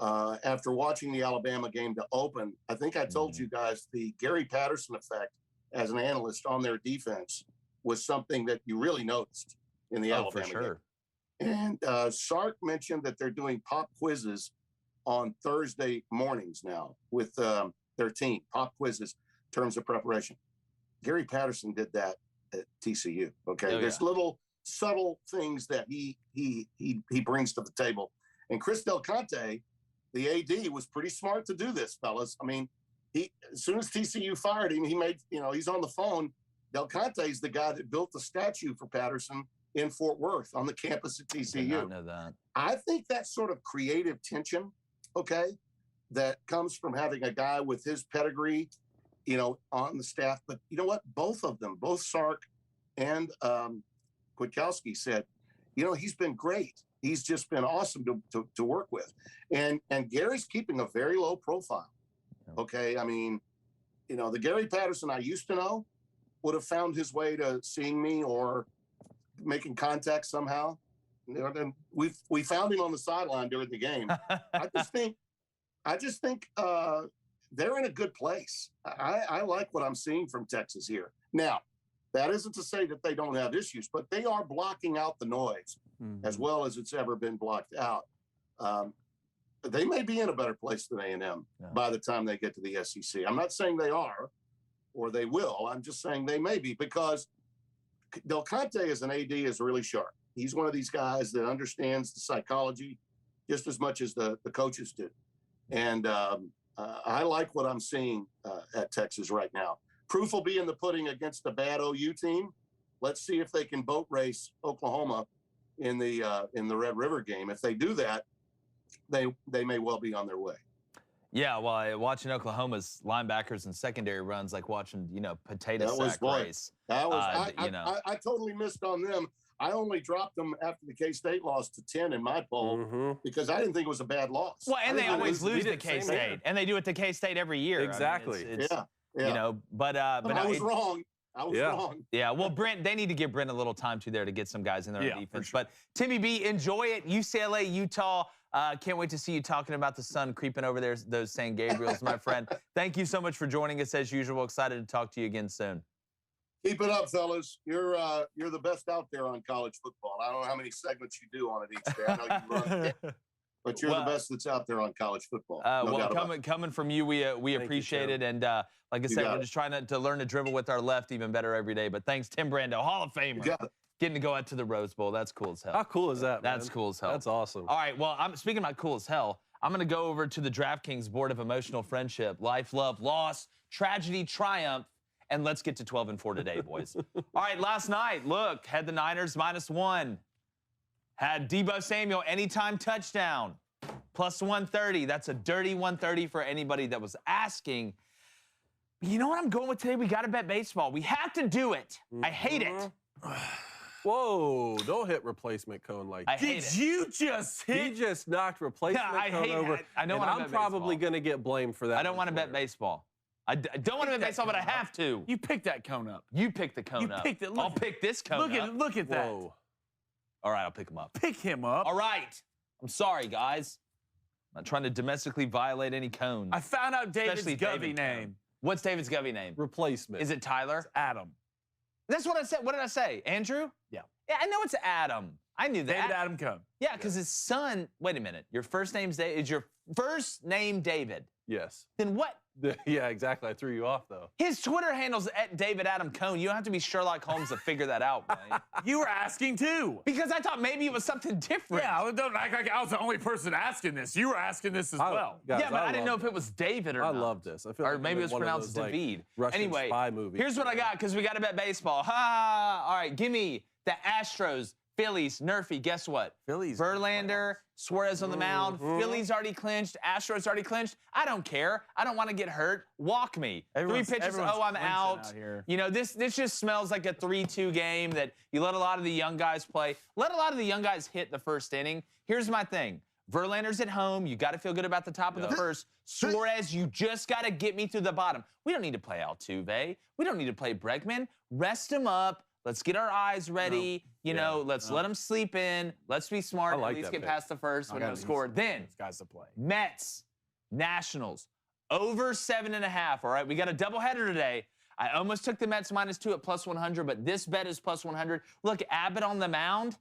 Speaker 5: after watching the Alabama game to open. I think I told you guys the Gary Patterson effect as an analyst on their defense was something that you really noticed in the Alabama
Speaker 1: for sure.
Speaker 5: game. And Sark mentioned that they're doing pop quizzes on Thursday mornings now with their team, pop quizzes, terms of preparation. Gary Patterson did that at TCU. Okay. There's little subtle things that he brings to the table. And Chris Del Conte, the AD, was pretty smart to do this, fellas. I mean, as soon as TCU fired him, he's on the phone. Del Conte is the guy that built the statue for Patterson in Fort Worth on the campus at TCU.
Speaker 1: I did not know that.
Speaker 5: I think that sort of creative tension, that comes from having a guy with his pedigree, on the staff. But you know what? Both of them, both Sark and Kwiatkowski said, he's been great. He's just been awesome to work with. And Gary's keeping a very low profile. Okay. I mean, the Gary Patterson I used to know would have found his way to seeing me or making contact somehow. And we found him on the sideline during the game. I just think they're in a good place. I like what I'm seeing from Texas here. Now, that isn't to say that they don't have issues, but they are blocking out the noise as well as it's ever been blocked out. They may be in a better place than A&M by the time they get to the SEC. I'm not saying they are or they will. I'm just saying they may be, because Del Conte as an AD is really sharp. He's one of these guys that understands the psychology just as much as the coaches do. And I like what I'm seeing at Texas right now. Proof will be in the pudding against the bad OU team. Let's see if they can boat race Oklahoma in the Red River game. If they do that, they may well be on their way.
Speaker 1: Yeah, well, watching Oklahoma's linebackers and secondary runs like watching, potato sack race.
Speaker 5: That was I totally missed on them. I only dropped them after the K-State loss to 10 in my poll because I didn't think it was a bad loss.
Speaker 1: Well, and they always lose to K-State, and they do it to K-State every year.
Speaker 2: Exactly.
Speaker 1: I mean, it's but I
Speaker 5: was wrong. I was wrong.
Speaker 1: Yeah, well, Brent, they need to give Brent a little time too there to get some guys in their defense.
Speaker 3: Sure.
Speaker 1: But Timmy B, enjoy it. UCLA, Utah. Can't wait to see you talking about the sun creeping over there, those San Gabriels, my friend. Thank you so much for joining us as usual. Excited to talk to you again soon.
Speaker 5: Keep it up, fellas. You're the best out there on college football. I don't know how many segments you do on it each day. I know you run it, but you're the best that's out there on college football.
Speaker 1: Coming from you, we appreciate it. And like I said, we're just trying to learn to dribble with our left even better every day. But thanks, Tim Brando, Hall of Famer. Getting to go out to the Rose Bowl. That's cool as hell.
Speaker 2: How cool is that, man?
Speaker 1: That's cool as hell.
Speaker 2: That's awesome.
Speaker 1: All right, well, I'm speaking about cool as hell. I'm going to go over to the DraftKings board of emotional friendship, life, love, loss, tragedy, triumph, and let's get to 12-4 today, boys. All right, last night, look, had the Niners -1. Had Deebo Samuel anytime touchdown, +130. That's a dirty 130 for anybody that was asking. You know what I'm going with today? We got to bet baseball. We have to do it. I hate it.
Speaker 2: Whoa, don't hit replacement cone like that.
Speaker 1: Did
Speaker 3: you just hit?
Speaker 2: He just knocked replacement cone over.
Speaker 1: I don't
Speaker 2: and
Speaker 1: want to
Speaker 2: I'm probably going to get blamed for that.
Speaker 1: I don't want to bet baseball. I don't want to bet baseball, but I have to.
Speaker 3: You picked that cone up.
Speaker 1: You picked the cone up.
Speaker 3: You picked it.
Speaker 1: I'll pick this cone up.
Speaker 3: Look at that.
Speaker 2: Whoa.
Speaker 1: All right, I'll pick him up.
Speaker 3: Pick him up.
Speaker 1: All right. I'm sorry, guys. I'm not trying to domestically violate any cones.
Speaker 3: I found out David's
Speaker 1: Especially
Speaker 3: Govey
Speaker 1: David
Speaker 3: name.
Speaker 1: Cone. What's David's Govey name?
Speaker 2: Replacement.
Speaker 1: Is it Tyler?
Speaker 3: It's Adam.
Speaker 1: That's what I said. What did I say? Andrew?
Speaker 3: Yeah.
Speaker 1: Yeah, I know it's Adam. I knew that.
Speaker 3: David Adam Cone.
Speaker 1: Yeah, because his son. Wait a minute. Your first name's David. Is your first name David?
Speaker 2: Yes.
Speaker 1: Then what?
Speaker 2: Yeah, exactly. I threw you off, though.
Speaker 1: His Twitter handle's @David Adam Cone. You don't have to be Sherlock Holmes to figure that out, Wayne.
Speaker 3: You were asking too.
Speaker 1: Because I thought maybe it was something different.
Speaker 3: Yeah, don't act like I was the only person asking this. You were asking this as well.
Speaker 2: Guys,
Speaker 1: yeah, but I didn't know if it was David or not.
Speaker 2: I love this. I feel
Speaker 1: Or
Speaker 2: like
Speaker 1: maybe it was
Speaker 2: one of
Speaker 1: pronounced
Speaker 2: those, like,
Speaker 1: David.
Speaker 2: Russian
Speaker 1: Anyway,
Speaker 2: spy movies.
Speaker 1: here's what I got, because we got to bet baseball. Ha! All right, give me the Astros, Phillies, Nerfy. Guess what?
Speaker 3: Phillies.
Speaker 1: Verlander, Suarez on the mound. Phillies already clinched. Astros already clinched. I don't care. I don't want to get hurt. Walk me.
Speaker 3: Everyone's-
Speaker 1: 3 pitches.
Speaker 3: everyone's
Speaker 1: Oh, I'm
Speaker 3: clinching
Speaker 1: out.
Speaker 3: out here.
Speaker 1: You know, this just smells like a 3-2 game that you let a lot of the young guys play. Let a lot of the young guys hit the first inning. Here's my thing. Verlander's at home. You got to feel good about the top of the first. Suarez, you just got to get me through the bottom. We don't need to play Altuve. We don't need to play Bregman. Rest him up. Let's get our eyes ready. Let's let them sleep in. Let's be smart.
Speaker 2: I like
Speaker 1: at least
Speaker 2: that
Speaker 1: get
Speaker 2: pick.
Speaker 1: past the first. We're going to score. Then,
Speaker 3: These guys to play.
Speaker 1: Mets, Nationals, over 7.5. All right, we got a doubleheader today. I almost took the Mets -2 at +100, but this bet is +100. Look, Abbott on the mound.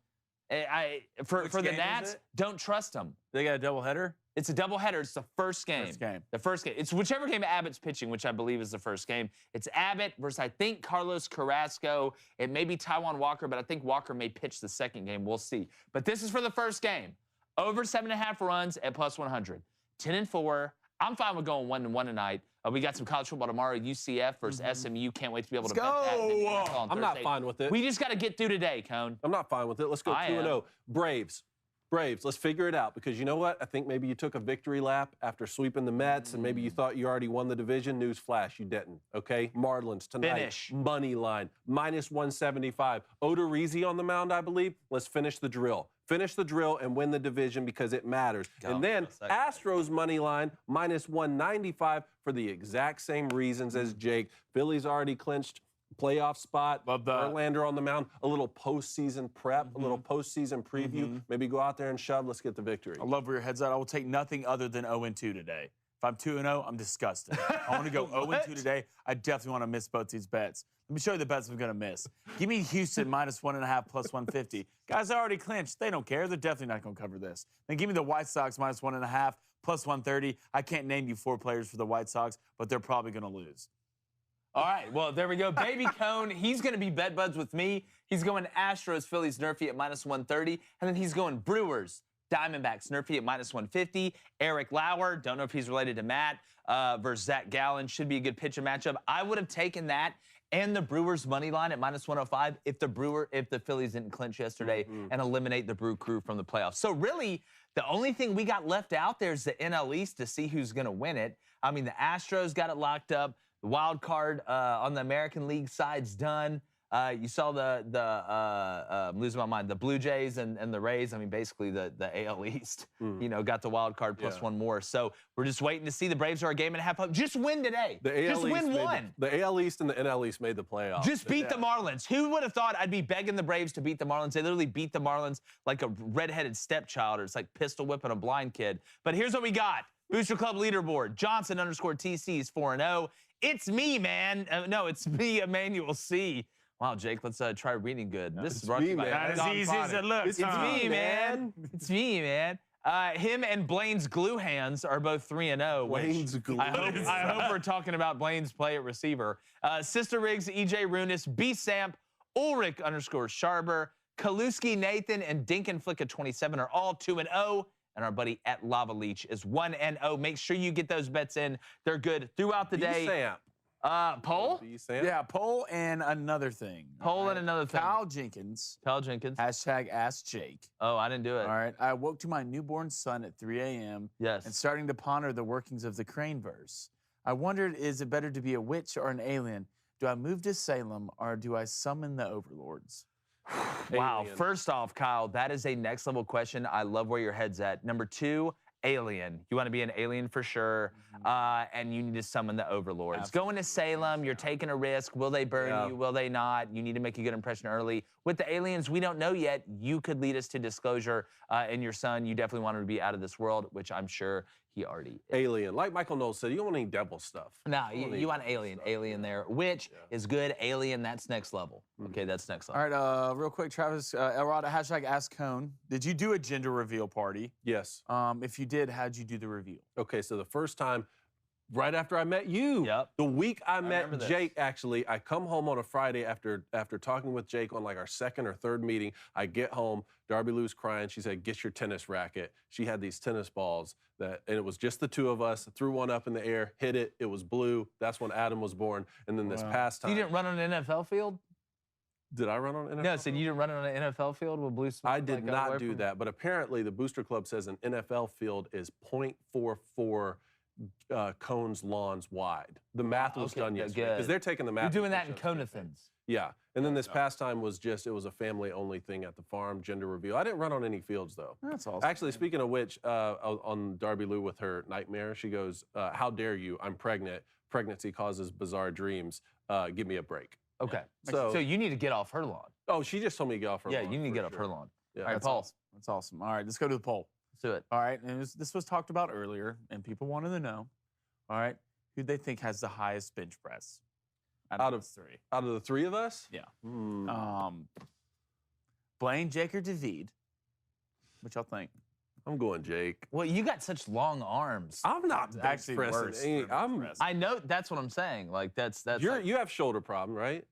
Speaker 1: For the
Speaker 3: game is
Speaker 1: Nats,
Speaker 3: it?
Speaker 1: don't trust them.
Speaker 3: They got a doubleheader?
Speaker 1: It's a doubleheader. It's the first game.
Speaker 3: First game.
Speaker 1: The first game. It's whichever game Abbott's pitching, which I believe is the first game. It's Abbott versus, I think, Carlos Carrasco. It may be Taijuan Walker, but I think Walker may pitch the second game. We'll see. But this is for the first game. Over 7.5 runs at +100. 10-4. I'm fine with going 1-1 tonight. We got some college football tomorrow. UCF versus SMU. Can't wait to be able to bet that. And then NFL on
Speaker 2: I'm not
Speaker 1: Thursday.
Speaker 2: fine with it.
Speaker 1: We just got to get through today, Cone.
Speaker 2: I'm not fine with it. Let's go
Speaker 1: I
Speaker 2: 2-0. Braves. Let's figure it out, because you know what? I think maybe you took a victory lap after sweeping the Mets, and maybe you thought you already won the division. Newsflash, you didn't, okay? Marlins tonight.
Speaker 1: Finish.
Speaker 2: Money line, -175. Odorizzi on the mound, I believe. Let's finish the drill. Finish the drill and win the division, because it matters. And then Astros money line, -195 for the exact same reasons as Jake. Phillies already clinched playoff spot.
Speaker 3: Love that.
Speaker 2: Verlander on the mound, a little postseason prep, a little postseason preview. Maybe go out there and shove. Let's get the victory.
Speaker 3: I love where your head's at. I will take nothing other than 0-2 today. If I'm 2-0, I'm disgusted. I want to go 0-2 today. I definitely want to miss both these bets. Let me show you the bets I'm going to miss. Give me Houston -1.5 +150. Guys, I already clinched. They don't care. They're definitely not going to cover this. Then give me the White Sox -1.5 +130. I can't name you 4 players for the White Sox, but they're probably going to lose.
Speaker 1: All right, well, there we go. Baby Cone, he's going to be bed buds with me. He's going Astros, Phillies, Nerfy at -130. And then he's going Brewers, Diamondbacks, Nerfy at -150. Eric Lauer, don't know if he's related to Matt, versus Zach Gallen. Should be a good pitcher matchup. I would have taken that and the Brewers money line at -105 if the Phillies didn't clinch yesterday and eliminate the Brew Crew from the playoffs. So really, the only thing we got left out there is the NL East to see who's going to win it. I mean, the Astros got it locked up. The wild card on the American League side's done. You saw I'm losing my mind, the Blue Jays and the Rays. I mean, basically the AL East, got the wild card plus one more. So we're just waiting to see. The Braves are a game and a half up. Just win today. Just win one.
Speaker 2: The AL East and the NL East made the playoffs.
Speaker 1: Just beat the Marlins. Who would have thought I'd be begging the Braves to beat the Marlins? They literally beat the Marlins like a redheaded stepchild, or it's like pistol whipping a blind kid. But here's what we got. Booster Club leaderboard. Johnson _TC is 4-0. It's me, man. No, it's me, Emmanuel C. Wow, Jake, let's try reading good. This is brought to you by
Speaker 3: Not as easy as it looks.
Speaker 1: It's me, man. It's me, man. Him and Blaine's glue hands are both 3-0.
Speaker 2: Blaine's glue
Speaker 1: I hope we're talking about Blaine's play at receiver. Sister Riggs, EJ Runis, B Samp, Ulrich _Sharber, Kaluski Nathan, and Dinkin Flick at 27 are all 2-0. and our buddy at Lava Leech is 1-0. Make sure you get those bets in. They're good throughout the day.
Speaker 2: Sam.
Speaker 1: Poll?
Speaker 3: Yeah, poll and another thing.
Speaker 1: Poll and another thing.
Speaker 3: Kyle Jenkins.
Speaker 1: Kyle Jenkins.
Speaker 3: Hashtag Ask Jake.
Speaker 1: Oh, I didn't do it.
Speaker 3: All right. I woke to my newborn son at 3 a.m.
Speaker 1: Yes.
Speaker 3: and starting to ponder the workings of the Crane verse. I wondered, is it better to be a witch or an alien? Do I move to Salem or do I summon the overlords?
Speaker 1: Wow.
Speaker 2: Alien.
Speaker 1: First off, Kyle, that is a next level question. I love where your head's at. Number 2, alien. You want to be an alien for sure, and you need to summon the overlords.
Speaker 3: Absolutely.
Speaker 1: Going to Salem, you're taking a risk. Will they burn you? Will they not? You need to make a good impression early. With the aliens, we don't know yet. You could lead us to disclosure in your son. You definitely want him to be out of this world, which I'm sure he already is.
Speaker 2: Alien. Like Michael Knowles said, you don't want any devil stuff.
Speaker 1: No, you want alien. Alien there, which is good. Alien, that's next level. Okay, that's next level.
Speaker 3: All right, real quick, Travis, Elrod, hashtag Ask Cone. Did you do a gender reveal party?
Speaker 2: Yes.
Speaker 3: If you did, how'd you do the reveal?
Speaker 2: Okay, so the first time, right after I met you, the week I met
Speaker 1: remember this.
Speaker 2: Jake, actually, I come home on a Friday after talking with Jake on like our second or third meeting. I get home, Darby Lou's crying. She said, "Get your tennis racket." She had these tennis balls and it was just the two of us. Threw one up in the air, hit it. It was blue. That's when Adam was born. And then this past time,
Speaker 1: You didn't run on an NFL field?
Speaker 2: did I run on NFL?
Speaker 1: No, so you didn't run on an NFL field with blue smoke?
Speaker 2: I did
Speaker 1: like,
Speaker 2: not
Speaker 1: away
Speaker 2: do
Speaker 1: from-
Speaker 2: that, but apparently the Booster Club says an NFL field is 0.44 cones lawns wide. The math was
Speaker 1: Okay,
Speaker 2: done
Speaker 1: yeah,
Speaker 2: yesterday
Speaker 1: good.
Speaker 2: because they're taking the math.
Speaker 1: You're doing that in
Speaker 2: and pushing it.
Speaker 1: Conathons.
Speaker 2: Yeah, and then this past time was it was a family-only thing at the farm, gender reveal. I didn't run on any fields though.
Speaker 3: That's awesome.
Speaker 2: Actually, speaking of which, on Darby Lou with her nightmare, she goes, "How dare you? I'm pregnant. Pregnancy causes bizarre dreams. Give me a break."
Speaker 1: Okay.
Speaker 2: So-
Speaker 1: So you need to get off her lawn.
Speaker 2: Oh, she just told me to get off her
Speaker 1: Yeah,
Speaker 2: lawn,
Speaker 1: you need to
Speaker 2: for
Speaker 1: get off
Speaker 2: sure.
Speaker 1: her lawn.
Speaker 2: Yeah.
Speaker 1: All right,
Speaker 3: That's
Speaker 1: Paul.
Speaker 3: awesome. That's awesome. All right, let's go to the poll.
Speaker 1: Let's do it.
Speaker 3: All right, and this was talked about earlier, and people wanted to know, all right, who they think has the highest bench press
Speaker 2: Out of-
Speaker 3: these 3.
Speaker 2: Out of the 3 of us,
Speaker 3: Yeah.
Speaker 2: Hmm.
Speaker 3: Blaine, Jake, or David? What y'all think?
Speaker 2: I'm going Jake.
Speaker 1: Well, you got such long arms.
Speaker 2: I'm not
Speaker 3: It's
Speaker 2: bench
Speaker 3: actually
Speaker 2: pressing
Speaker 3: worse.
Speaker 2: any-
Speaker 3: for bench
Speaker 2: I'm.
Speaker 3: press.
Speaker 1: I know that's what I'm saying. Like that's
Speaker 2: You have shoulder problem, right?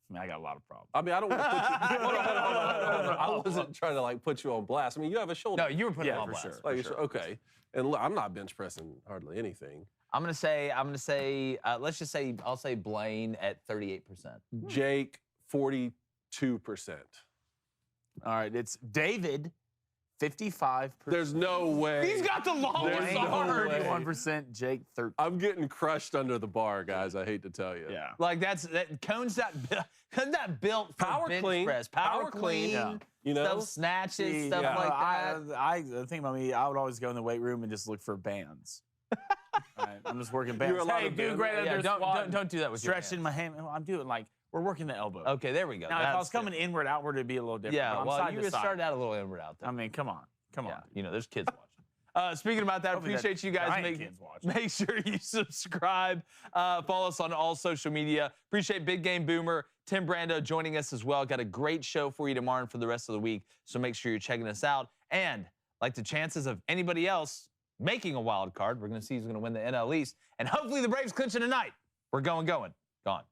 Speaker 3: I mean, I got a lot of problems.
Speaker 2: I mean, I don't want to put you. Hold on. I wasn't trying to like put you on blast. I mean, you have a shoulder.
Speaker 1: No, you were putting
Speaker 3: Yeah,
Speaker 1: it on
Speaker 3: for
Speaker 1: blast.
Speaker 3: sure.
Speaker 1: for
Speaker 2: Like,
Speaker 1: sure.
Speaker 2: okay. And look, I'm not bench pressing hardly anything.
Speaker 1: I'm gonna say. Let's just say. I'll say Blaine at 38%.
Speaker 2: Jake, 42%.
Speaker 3: All right, it's David, 55%.
Speaker 2: There's no way.
Speaker 1: He's got the longest
Speaker 2: There's
Speaker 3: Blaine,
Speaker 2: no
Speaker 1: arm.
Speaker 2: way.
Speaker 3: 31%. Jake, 13%.
Speaker 2: I'm getting crushed under the bar, guys. I hate to tell you.
Speaker 3: Yeah.
Speaker 1: Like Cone's not built for
Speaker 2: Power
Speaker 1: bench
Speaker 2: clean.
Speaker 1: press. Power
Speaker 2: Power
Speaker 1: clean.
Speaker 2: clean.
Speaker 3: Yeah.
Speaker 2: You know?
Speaker 1: Stuff snatches,
Speaker 3: See,
Speaker 1: stuff
Speaker 3: yeah,
Speaker 1: like that.
Speaker 3: the thing about me, I would always go in the weight room and just look for bands. All right, I'm just working bands.
Speaker 2: You're a lot
Speaker 3: Hey,
Speaker 2: of
Speaker 3: do
Speaker 2: bands.
Speaker 3: great
Speaker 1: Yeah,
Speaker 3: under
Speaker 1: don't,
Speaker 3: squat.
Speaker 1: don't do that with your
Speaker 3: Stretching
Speaker 1: hands.
Speaker 3: my hand. I'm doing like we're working the elbow.
Speaker 1: Okay, there we go.
Speaker 3: Now, if I was
Speaker 1: That's
Speaker 3: coming
Speaker 1: it.
Speaker 3: inward, outward, it'd be a little different.
Speaker 1: Yeah,
Speaker 3: but I'm
Speaker 1: well,
Speaker 3: side
Speaker 1: you
Speaker 3: to
Speaker 1: just
Speaker 3: side.
Speaker 1: started out a little inward out there.
Speaker 3: I mean, come on.
Speaker 1: Yeah, you know, there's kids watching. Speaking about that,
Speaker 3: Hopefully
Speaker 1: appreciate you guys.
Speaker 3: giant kids watching.
Speaker 1: Make sure you subscribe. Follow us on all social media. Appreciate Big Game Boomer, Tim Brando joining us as well. Got a great show for you tomorrow and for the rest of the week. So make sure you're checking us out. And like the chances of anybody else making a wild card, we're going to see who's going to win the NL East. And hopefully the Braves clinch it tonight. We're going. Gone.